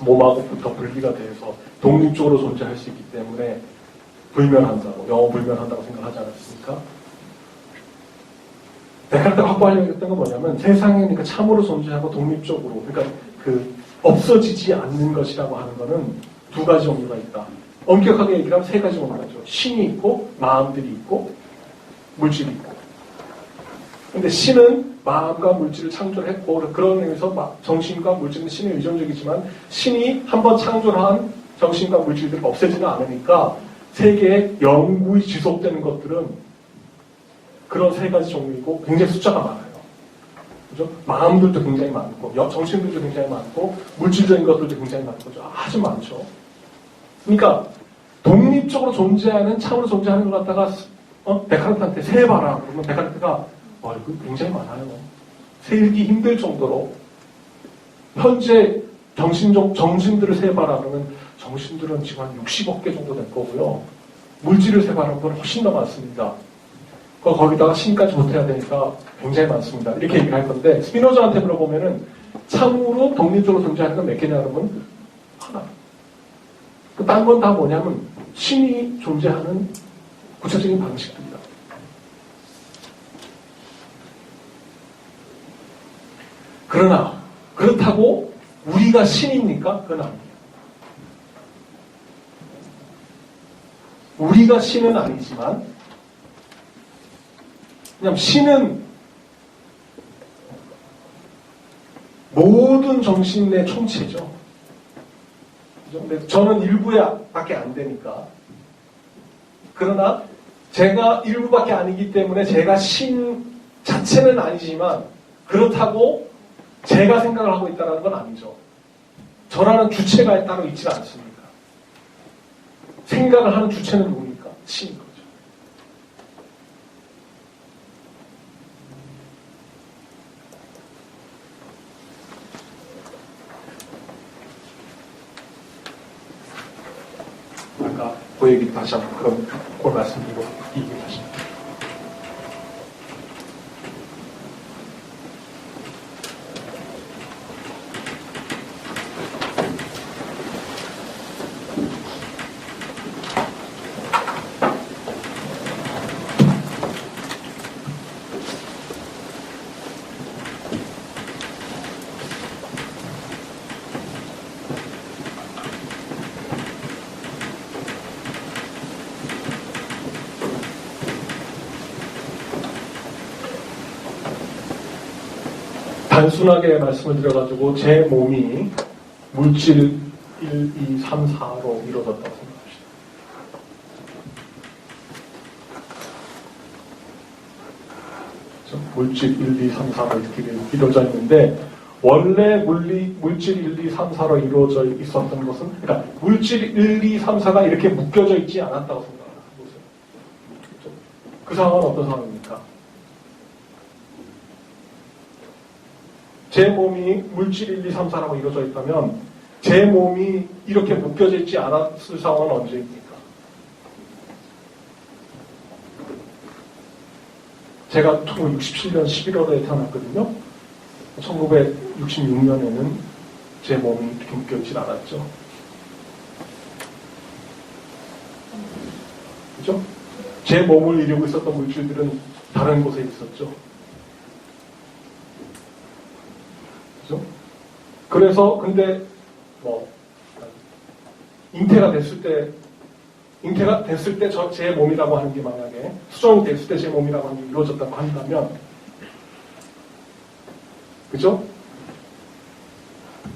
B: 몸하고부터 분리가 돼서 독립적으로 존재할 수 있기 때문에 불면한다고, 영어 불면한다고 생각하지 않았습니까? 데카르트가 확보하려고 했던 건 뭐냐면 세상에 그러니까 참으로 존재하고 독립적으로 그러니까 없어지지 않는 것이라고 하는 거는 두 가지 종류가 있다. 엄격하게 얘기하면 세 가지 종류가 있죠. 신이 있고 마음들이 있고 물질이 있고. 근데 신은 마음과 물질을 창조했고 그런 의미에서 정신과 물질은 신에 의존적이지만 신이 한번 창조한 정신과 물질들이 없애지는 않으니까 세계에 영구히 지속되는 것들은 그런 세 가지 종류이고 굉장히 숫자가 많아요. 그죠? 마음들도 굉장히 많고 정신들도 굉장히 많고 물질적인 것들도 굉장히 많고 아주 많죠. 그러니까 독립적으로 존재하는 참으로 존재하는 것 갖다가 데카르트한테 세봐라 그러면 데카르트가 이거 굉장히 많아요. 세기 힘들 정도로 현재 정신들을 세봐라 그러면 정신들은 지금 한 60억 개 정도 될 거고요. 물질을 세봐라 그러면 훨씬 더 많습니다. 거기다가 신까지 못해야 되니까 굉장히 많습니다. 이렇게 얘기를 할 건데 스피노자한테 물어보면은 참으로 독립적으로 존재하는 건 몇 개냐 그러면 하나. 딴 건 다 뭐냐면 신이 존재하는 구체적인 방식들이다. 그러나 그렇다고 우리가 신입니까? 그건 아니에요. 우리가 신은 아니지만 그냥 신은 모든 정신의 총체죠. 근데 저는 일부밖에 안 되니까. 그러나 제가 일부밖에 아니기 때문에 제가 자체는 아니지만 그렇다고 제가 생각을 하고 있다는 건 아니죠. 저라는 주체가 따로 있지는 않습니다. 생각을 하는 주체는 뭡니까? 신인 거죠. 아까 그 얘기 다시 한번 그걸 말씀드리고 이 얘기 다시 한번. 단순하게 말씀을 드려가지고 제 몸이 물질 1, 2, 3, 4로 이루어졌다고 생각합시다. 물질 1, 2, 3, 4로 이렇게 이루어져 있는데 원래 물질 1, 2, 3, 4로 이루어져 있었던 것은 그러니까 물질 1, 2, 3, 4가 이렇게 묶여져 있지 않았다고 생각합니다. 그 상황은 어떤 상황입니까? 제 몸이 물질 1, 2, 3, 4라고 이루어져 있다면 제 몸이 이렇게 묶여져 있지 않았을 상황은 언제입니까? 제가 1967년 11월에 태어났거든요. 1966년에는 제 몸이 이렇게 묶여있지 않았죠. 그죠? 제 몸을 이루고 있었던 물질들은 다른 곳에 있었죠. 그죠? 그래서 근데 잉태가 됐을 때 제 몸이라고 하는 게 만약에 수정이 됐을 때 제 몸이라고 하는 게 이루어졌다고 한다면 그죠?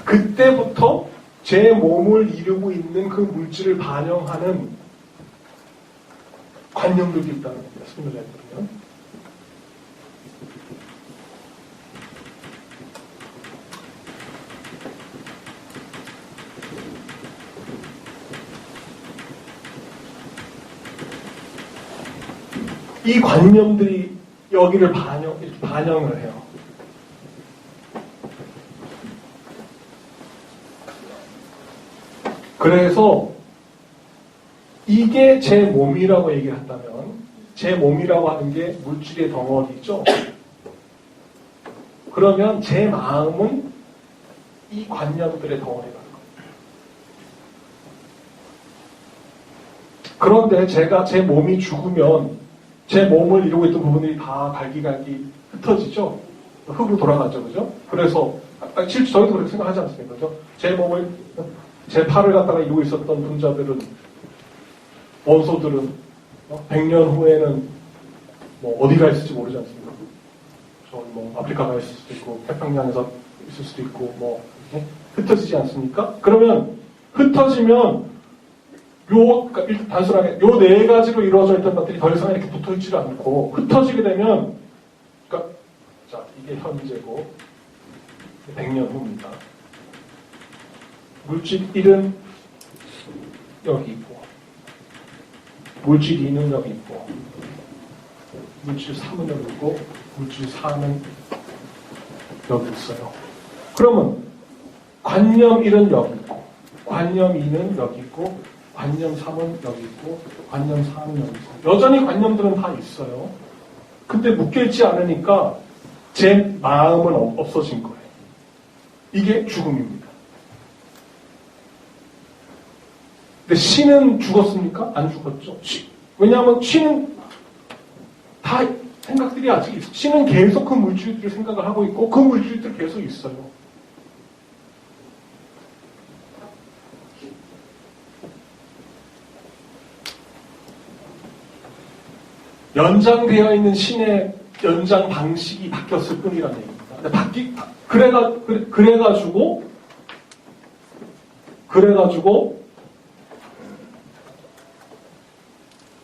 B: 그때부터 제 몸을 이루고 있는 그 물질을 반영하는 관념들이 있다는 겁니다. 스피노자에 보면. 이 관념들이 여기를 반영을 해요. 그래서 이게 제 몸이라고 얘기를 한다면 제 몸이라고 하는 게 물질의 덩어리죠. 그러면 제 마음은 이 관념들의 덩어리라는 겁니다. 그런데 제가 제 몸이 죽으면 제 몸을 이루고 있던 부분들이 다 갈기갈기 흩어지죠. 흙으로 돌아가죠. 그죠? 그래서 실제 저희도 그렇게 생각하지 않습니까? 그죠? 제 몸을 제 팔을 갖다가 이루고 있었던 분자들은 원소들은 100년 후에는 어디 가 있을지 모르지 않습니까? 저 아프리카가 있을 수도 있고 태평양에서 있을 수도 있고 흩어지지 않습니까? 그러면 흩어지면 그러니까 단순하게 요 네 가지로 이루어져 있던 것들이 더 이상 이렇게 붙어 있지 않고 흩어지게 되면 그러니까 자 이게 현재고 100년 후입니다. 물질 1은 여기 있고 물질 2는 여기 있고 물질 3은 여기 있고 물질 4는 여기 있어요. 그러면 관념 1은 여기 있고 관념 2는 여기 있고 관념 3은 여기 있고 관념 4는 여기 있어요. 여전히 관념들은 다 있어요. 근데 묶여있지 않으니까 제 마음은 없어진 거예요. 이게 죽음입니다. 근데 신은 죽었습니까? 안 죽었죠. 왜냐하면 신은 다 생각들이 아직 있어요. 신은 계속 그 물질들을 생각을 하고 있고 그 물질들이 계속 있어요. 연장되어 있는 신의 연장 방식이 바뀌었을 뿐이라는 얘기입니다. 그래가지고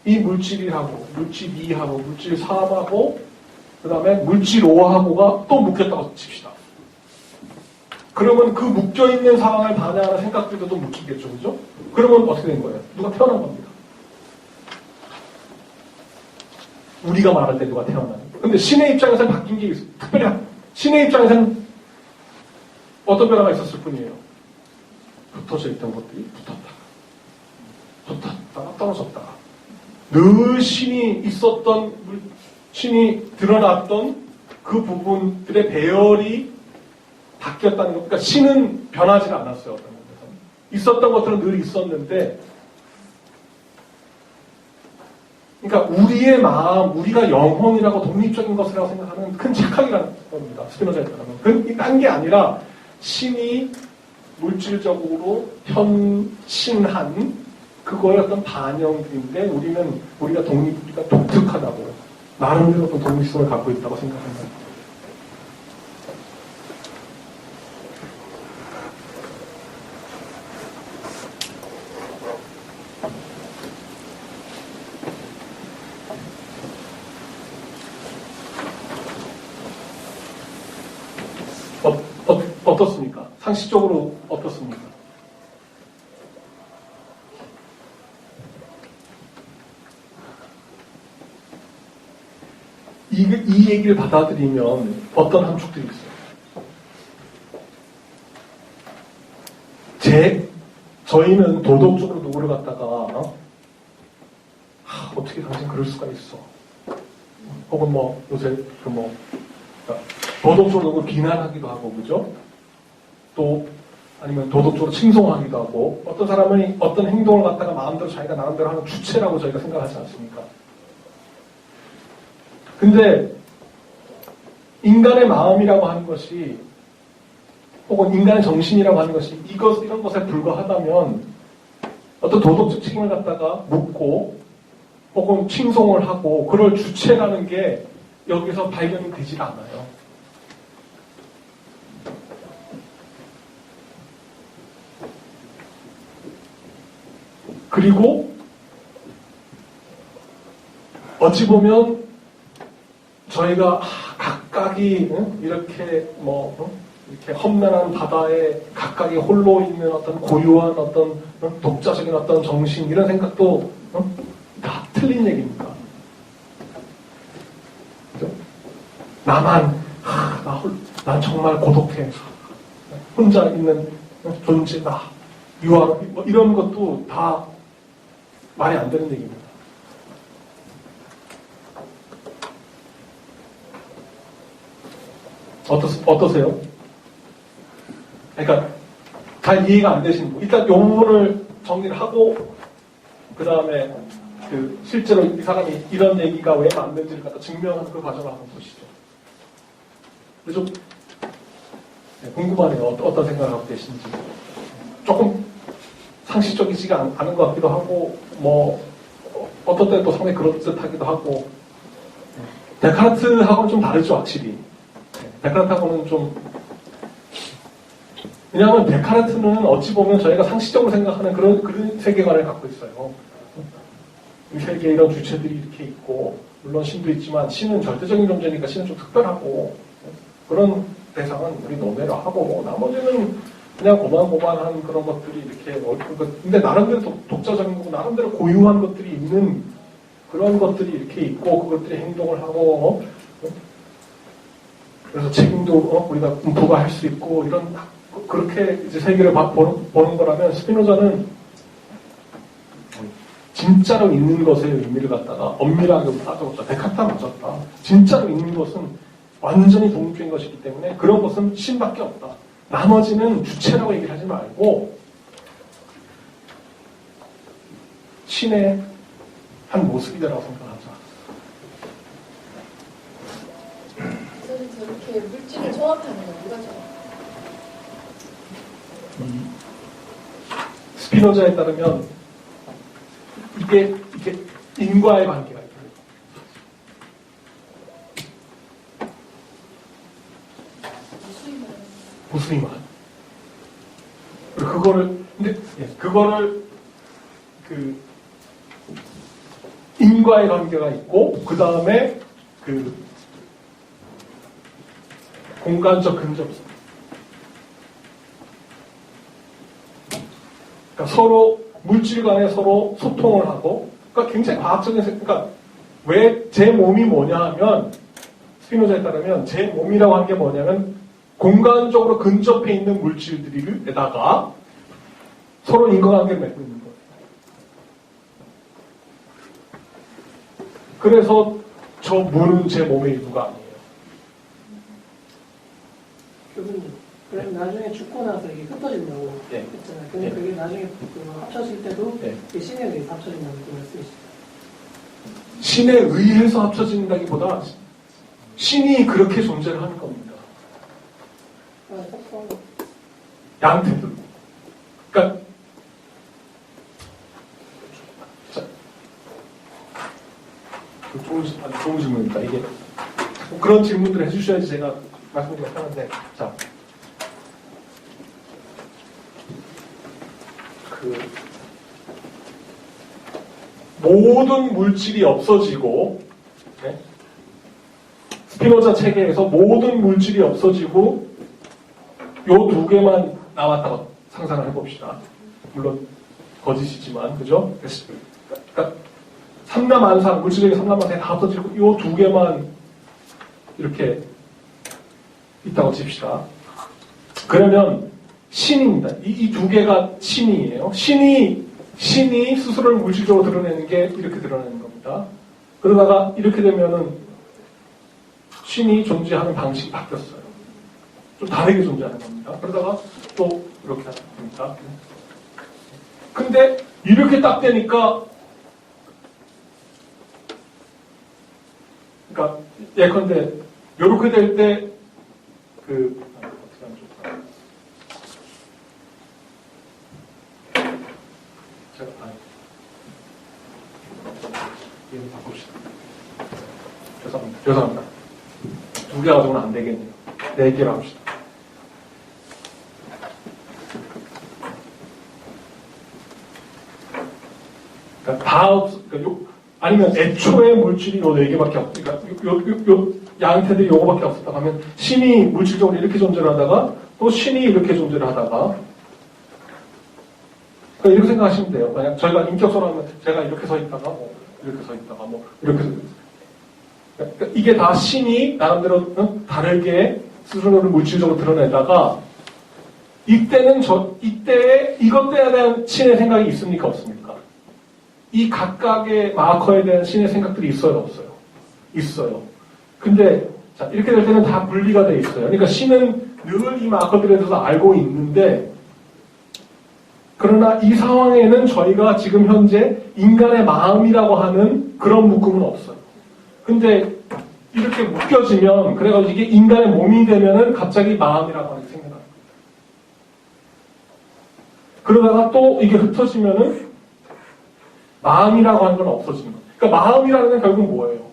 B: 이 물질 1하고 물질 2하고 물질 3하고 그 다음에 물질 O하고가 또 묶였다고 칩시다. 그러면 그 묶여있는 상황을 반영하는 생각들도 또 묶이겠죠. 그죠? 그러면 어떻게 된 거예요? 누가 태어난 겁니다. 우리가 말할 때 누가 태어나는 거예요. 근데 신의 입장에서는 바뀐 게 있어요. 특별히 신의 입장에서는 어떤 변화가 있었을 뿐이에요. 붙어져 있던 것들이 붙었다가 떨어졌다가 늘 신이 있었던, 신이 드러났던 그 부분들의 배열이 바뀌었다는 것. 그러니까 신은 변하지 않았어요. 어떤 면에서. 있었던 것들은 늘 있었는데, 그러니까 우리의 마음, 우리가 영혼이라고 독립적인 것이라고 생각하는 큰 착각이라는 겁니다. 스피노자에 따르면. 딴 게 아니라 신이 물질적으로 현신한 그거의 어떤 반영들인데 우리가 독특하다고, 나름대로 어떤 독립성을 갖고 있다고 생각합니다. 어떻습니까? 상식적으로 어떻습니까? 이 얘기를 받아들이면 어떤 함축들이 있어요? 저희는 도덕적으로 누구를 갖다가 어떻게 당신 그럴 수가 있어? 혹은 뭐 요새 도덕적으로 누구 비난하기도 하고, 그죠? 또 아니면 도덕적으로 칭송하기도 하고, 어떤 사람은 어떤 행동을 갖다가 마음대로 자기가 나름대로 하는 주체라고 저희가 생각하지 않습니까? 근데 인간의 마음이라고 하는 것이, 혹은 인간의 정신이라고 하는 것이 이런 것에 불과하다면 어떤 도덕적 책임을 갖다가 묻고 혹은 칭송을 하고 그럴 주체라는 게 여기서 발견이 되질 않아요. 그리고 어찌 보면 저희가 각각이 이렇게 이렇게 험난한 바다에 각각이 홀로 있는 어떤 고유한 어떤 독자적인 어떤 정신, 이런 생각도 다 틀린 얘기입니다. 그죠? 난 정말 고독해. 혼자 있는 존재다. 이런 것도 다 말이 안 되는 얘기입니다. 어떠세요? 그러니까 잘 이해가 안 되시는 분. 일단 이 부분을 정리를 하고 그 다음에 실제로 이 사람이 이런 얘기가 왜 맞는지를 갖다 증명하는 그 과정을 한번 보시죠. 좀 궁금하네요. 어떤 생각을 갖고 계신지. 조금 상식적이지가 않은 것 같기도 하고, 어떤 때는 또 상당히 그럴듯하기도 하고. 데카르트하고는 좀 다르죠, 확실히. 데카르트하고는 좀, 왜냐하면 데카르트는 어찌 보면 저희가 상식적으로 생각하는 그런 세계관을 갖고 있어요. 이 세계에 이런 주체들이 이렇게 있고, 물론 신도 있지만 신은 절대적인 존재니까 신은 좀 특별하고, 그런 대상은 우리 논외로 하고, 나머지는 그냥 고만고만한 그런 것들이 이렇게, 근데 나름대로 독자적인 거고, 나름대로 고유한 것들이 있는 그런 것들이 이렇게 있고, 그것들이 행동을 하고, 그래서 책임도 우리가 부과할 수 있고, 그렇게 이제 세계를 보는 거라면, 스피노자는 진짜로 있는 것의 의미를 갖다가 엄밀하게 따져봤다. 데카르트가 맞았다. 진짜로 있는 것은 완전히 독립적인 것이기 때문에 그런 것은 신밖에 없다. 나머지는 주체라고 얘기를 하지 말고 신의 한 모습이다라고 생각하자.
C: 그래서 저렇게 물질을 조합하는 건 누가 좋아?
B: 스피노자에 따르면 이게 인과의 관계가 있다. 무수히만. 그거를 인과의 관계가 있고, 그 다음에 공간적 근접성. 그러니까 서로 물질 간에 서로 소통을 하고, 그러니까 굉장히 과학적인, 그러니까 왜 제 몸이 뭐냐 하면, 스피노자에 따르면 제 몸이라고 한 게 뭐냐면 공간적으로 근접해 있는 물질들에다가 서로 인과관계를 맺고 있는 거예요. 그래서 저 물은 제 몸의 일부가 아니에요.
D: 교수님, 그럼 나중에 죽고 나서 이게 흩어진다고
B: 예.
D: 했잖아요. 근데
B: 예.
D: 그게 나중에 합쳐질 때도
B: 예.
D: 그 신에 의해서 합쳐진다는 그 말씀이시죠?
B: 신에 의해서 합쳐진다기보다 신이 그렇게 존재를 하는 겁니다.
D: 아, 속성.
B: 양태들. 그러니까 자, 아주 좋은 질문입니다. 이게 그런 질문들을 해주셔야지 제가 말씀드리기 편한데, 자, 모든 물질이 없어지고, 네? 스피노자 체계에서 모든 물질이 없어지고 요 두 개만 남았다고 상상을 해봅시다. 물론 거짓이지만, 그죠? 그러니까 삼라만상, 물질적인 삼라만상이 다 없어지고 요 두 개만 이렇게 있다고 칩시다. 그러면 신입니다. 이 두 개가 신이에요. 신이 스스로를 물질적으로 드러내는 게 이렇게 드러내는 겁니다. 그러다가 이렇게 되면은 신이 존재하는 방식이 바뀌었어요. 좀 다르게 존재하는 겁니다. 그러다가 또 이렇게 하는 겁니다. 근데 이렇게 딱 되니까, 그러니까 예컨대 이렇게 될 때 어떻게 하면 좋을까? 제가 얘를 바꿉시다. 죄송합니다. 두 개 가지고는 안 되겠네요. 네 개로 합시다. 그러니까 아니면 애초에 물질이 요 네 개밖에 없으니까 요 양태들이 요거밖에 없었다 하면 신이 물질적으로 이렇게 존재를 하다가 또 신이 이렇게 존재를 하다가, 그러니까 이렇게 생각하시면 돼요. 만약 저희가 인격서로 하면 제가 이렇게 서 있다가 이렇게 서 있다가 이렇게 서 있다가, 그러니까 이게 다 신이 나름대로 다르게 스스로를 물질적으로 드러내다가 이때는 이때에 이것에 대한 신의 생각이 있습니까? 없습니까? 이 각각의 마커에 대한 신의 생각들이 있어요? 없어요? 있어요. 근데 자, 이렇게 될 때는 다 분리가 돼 있어요. 그러니까 신은 늘 이 마커들에 대해서 알고 있는데, 그러나 이 상황에는 저희가 지금 현재 인간의 마음이라고 하는 그런 묶음은 없어요. 근데 이렇게 묶여지면, 그래가지고 이게 인간의 몸이 되면은 갑자기 마음이라고 하는 게 생겨나요. 그러다가 또 이게 흩어지면은 마음이라고 하는 건 없어지는 거예요. 그러니까 마음이라는 건 결국 뭐예요?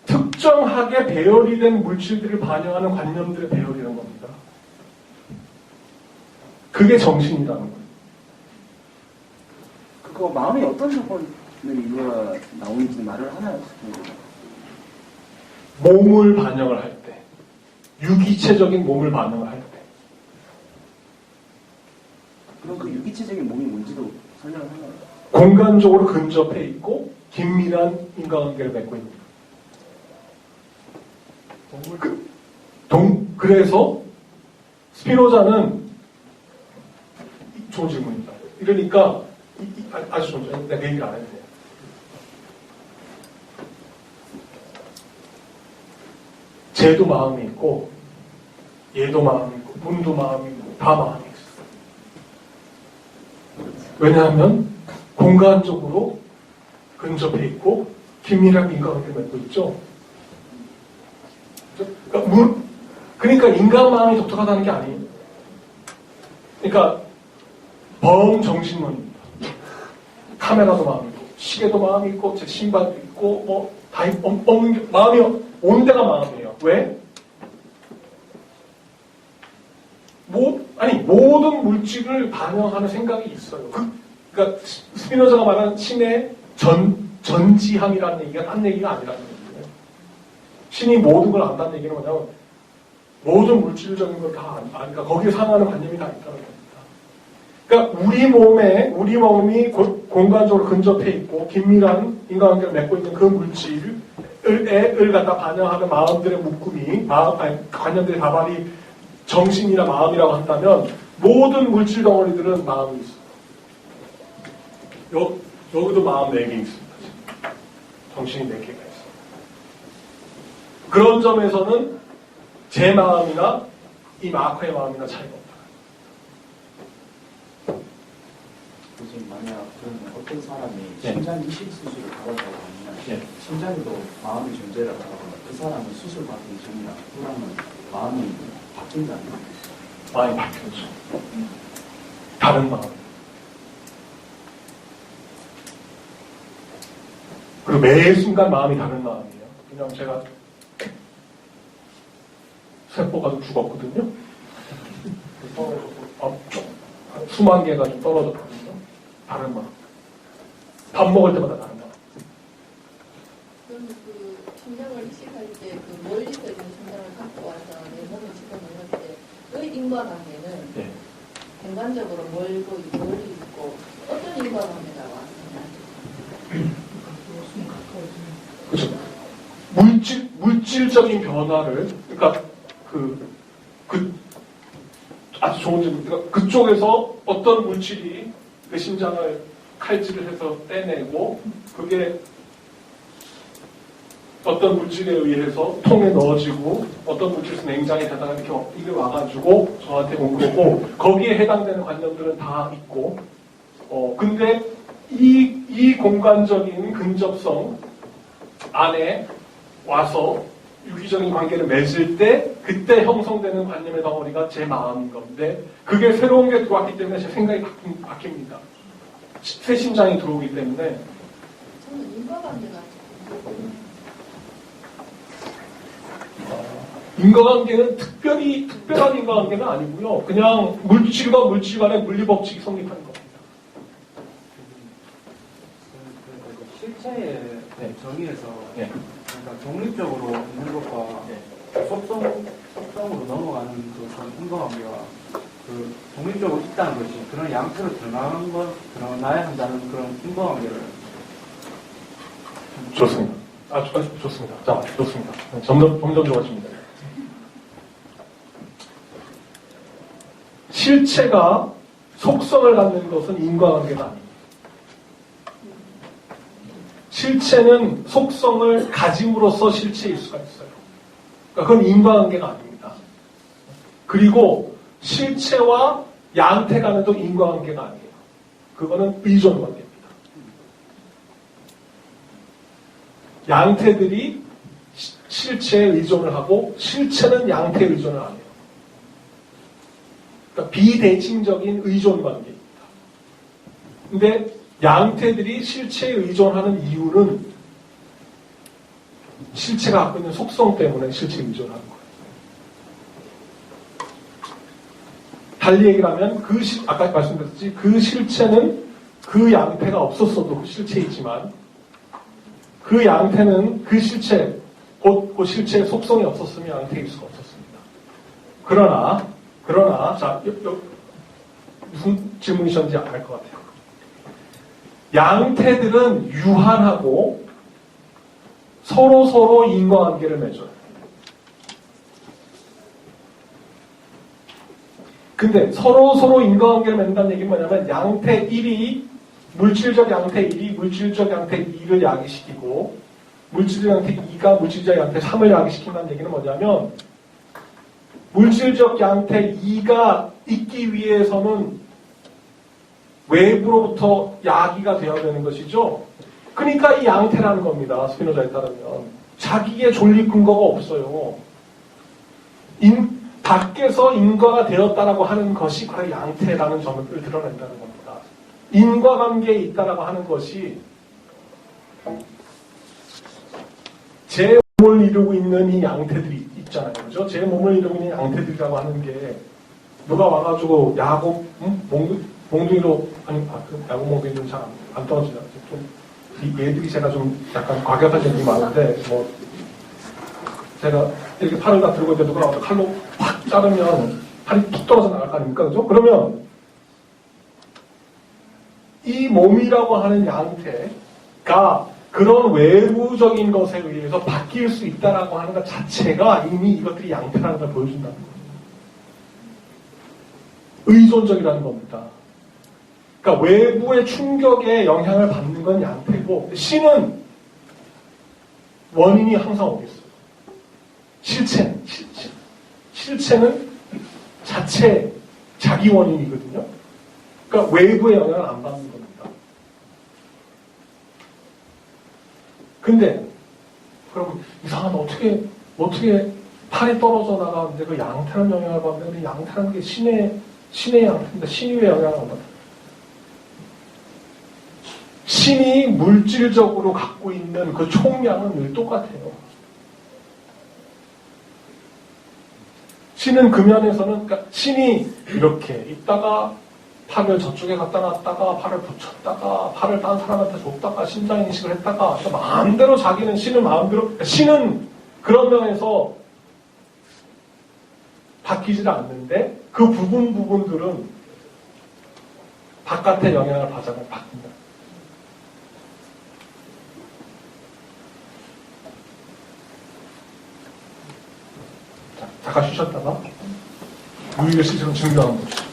B: 특정하게 배열이 된 물질들을 반영하는 관념들의 배열이라는 겁니다. 그게 정신이라는 거예요.
E: 그거 마음이 어떤 조건을 이루어 나오는지 말을 하나요?
B: 몸을 반영을 할 때, 유기체적인 몸을 반영을 할 때.
E: 그럼 그 유기체적인 몸이 뭔지도 설명을 하나요?
B: 공간적으로 근접해 있고 긴밀한 인과관계를 맺고 있는 거예요. 그래서 스피노자는 좋은 질문입니다. 이러니까 아주 좋은 질문. 내가 그 얘기를 안 해도 돼요. 쟤도 마음이 있고 얘도 마음이 있고 문도 마음이 있고 다 마음이 있어요. 왜냐하면 공간적으로 근접해 있고 긴밀한 인과관계를 맺고 있죠. 그러니까 인간 마음이 독특하다는 게 아니에요. 그러니까 범정신론입니다. 카메라도 마음이 있고 시계도 마음이 있고 제 신발도 있고 뭐 다 없는 게 마음이 온 데가 마음이에요. 왜? 모든 물질을 반영하는 생각이 있어요. 그러니까 스피노자가 말하는 신의 전지함이라는 얘기가 딴 얘기가 아니라는 거예요. 신이 모든 걸 안다는 얘기는 뭐냐면 모든 물질적인 걸 다 아니까 거기에 상하는 관념이 다 있다는 겁니다. 그러니까 우리 몸이 공간적으로 근접해 있고 긴밀한 인간관계를 맺고 있는 그 물질을 갖다 반영하는 마음들의 묶음이 관념들의 다발이 정신이나 마음이라고 한다면 모든 물질 덩어리들은 마음이 있어요. 여기도 마음 4개 있습니다. 정신이 4개가 있어요. 그런 점에서는 제 마음이나 이 마커의 마음이나 차이가 없다.
F: 선생님, 만약 그러면 어떤 사람이
B: 네.
F: 심장 이식 수술을 받았다고 하면
B: 네.
F: 심장에도 마음이 존재라고 하거나 그 사람은 수술 받기 전이나 후라는 마음이 바뀐다는 거예요.
B: 마음이 바뀌었죠. 다른 마음. 그리고 매 순간 마음이 다른 마음이에요. 그냥 제가 세포가 좀 죽었거든요. 수만 개가 좀 떨어졌거든요. 다른 마음. 밥 먹을 때마다 다른 마음.
C: 그럼 그 심장을 이식할 때 그 멀리서 있는 심장을 갖고 와서 내 몸에 집어넣을 때 그 인과관계는
B: 네.
C: 공간적으로 멀리 있고 어떤 인과관계가 왔느냐.
B: 그렇죠. 물질적인 변화를, 그러니까 아주 좋은 질문. 그러니까 그쪽에서 어떤 물질이 그 심장을 칼질을 해서 떼내고 그게 어떤 물질에 의해서 통에 넣어지고 어떤 물질에서 냉장이 되다가 이게 와가지고 저한테 온 거고 거기에 해당되는 관념들은 다 있고 근데 이 공간적인 근접성 안에 와서 유기적인 관계를 맺을 때 그때 형성되는 관념의 덩어리가 제 마음인 건데 그게 새로운 게 들어왔기 때문에 제 생각이 바뀝니다. 새 심장이 들어오기 때문에
C: 저는 인과관계가
B: 인과관계는 특별한 인과관계는 아니고요. 그냥 물질과 물질 간의 물리법칙이 성립하는 겁니다.
G: 실체의
B: 네.
G: 정의에서
B: 네.
G: 그러니까 독립적으로 있는 것과 속성으로 넘어가는 그 인과관계가 그 독립적으로 있다는 것이 그런 양태로 드러나야 한다는 그런 인과관계를
B: 좋습니다. 좋습니다. 자, 좋습니다. 점점 좋아집니다. 실체가 속성을 갖는 것은 인과관계가 아닙니다. 실체는 속성을 가짐으로써 실체일 수가 있어요. 그러니까 그건 인과관계가 아닙니다. 그리고 실체와 양태 간에도 인과관계가 아니에요. 그거는 의존관계입니다. 양태들이 실체에 의존을 하고 실체는 양태에 의존을 안 해요. 그러니까 비대칭적인 의존관계입니다. 근데 양태들이 실체에 의존하는 이유는 실체가 갖고 있는 속성 때문에 실체에 의존하는 거예요. 달리 얘기를 하면 아까 말씀드렸듯이 그 실체는 그 양태가 없었어도 실체이지만 그 양태는 그 실체, 곧 그 실체의 속성이 없었으면 양태일 수가 없었습니다. 그러나, 자, 무슨 질문이셨는지 알 것 같아요. 양태들은 유한하고 서로 인과관계를 맺어요. 근데 서로 인과관계를 맺는다는 얘기는 뭐냐면 양태 1이 물질적 양태 1이 물질적 양태 2를 야기시키고 물질적 양태 2가 물질적 양태 3을 야기시킨다는 얘기는 뭐냐면 물질적 양태 2가 있기 위해서는 외부로부터 야기가 되어야 되는 것이죠. 그러니까 이 양태라는 겁니다. 스피노자에 따르면. 자기의 존립 근거가 없어요. 밖에서 인과가 되었다라고 하는 것이 바로 양태라는 점을 드러낸다는 겁니다. 인과관계에 있다라고 하는 것이 제 몸을 이루고 있는 이 양태들이 있잖아요. 그죠? 제 몸을 이루고 있는 양태들이라고 하는 게 누가 와가지고 야구, 몽둥이로, 야구 몽둥이는 잘 안 떨어지죠. 좀, 얘들이 제가 좀 약간 과격한 점이 많은데, 제가 이렇게 팔을 다 들고 있는데 누가 와서 칼로 탁 자르면 팔이 툭 떨어져 나갈 거 아닙니까? 그죠? 그러면 이 몸이라고 하는 양태가 그런 외부적인 것에 의해서 바뀔 수 있다라고 하는 것 자체가 이미 이것들이 양태라는 걸 보여준다는 거예요. 의존적이라는 겁니다. 그러니까 외부의 충격에 영향을 받는 건 양태고 신은 원인이 항상 오겠어요. 실체는 자체 자기 원인이거든요. 그러니까 외부의 영향을 안 받는 겁니다. 근데 그럼 이상하다 어떻게 팔이 떨어져 나가는데 그 양태는 영향을 받는데 근데 양태라는 게 신의 양태인데 신이 왜 영향을 안 받아? 신이 물질적으로 갖고 있는 그 총량은 늘 똑같아요. 신은 그 면에서는 그러니까 신이 이렇게 있다가 팔을 저쪽에 갖다 놨다가 팔을 붙였다가 팔을 딴 사람한테 줬다가 신장 인식을 했다가 마음대로 자기는 신은 마음대로 그러니까 신은 그런 면에서 바뀌질 않는데 그 부분들은 바깥의 영향을 받아서 바뀐다. 자, 잠깐 쉬셨다가 우리가 실제로 증거 한번 보시죠.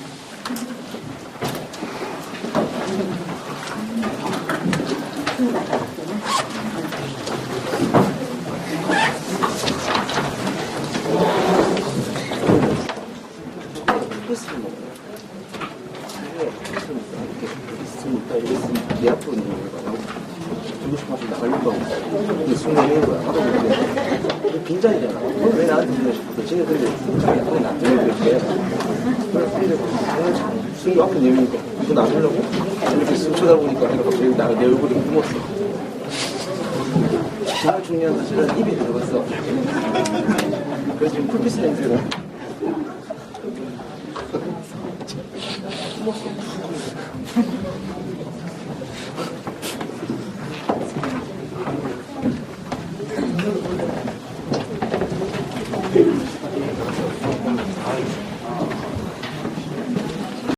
E: 내 앞으로 있는 거야. 주고 싶어서 나가려고 하고 이 순간인 거야. 하도 그런데 빈자리잖아. 왜 나한테 주고 싶어서 쟤네들이 생각이 안에 남들을 그렇게 해야 돼. 순간 앞에 내미니까 이거 놔주려고 이렇게 쓱 쳐다보니까 내가 갑자기 내 얼굴이 굶었어. 정말 중요한 사실은 입에 들어갔어. 그래서 지금 풀피스 냄새가 굶었어.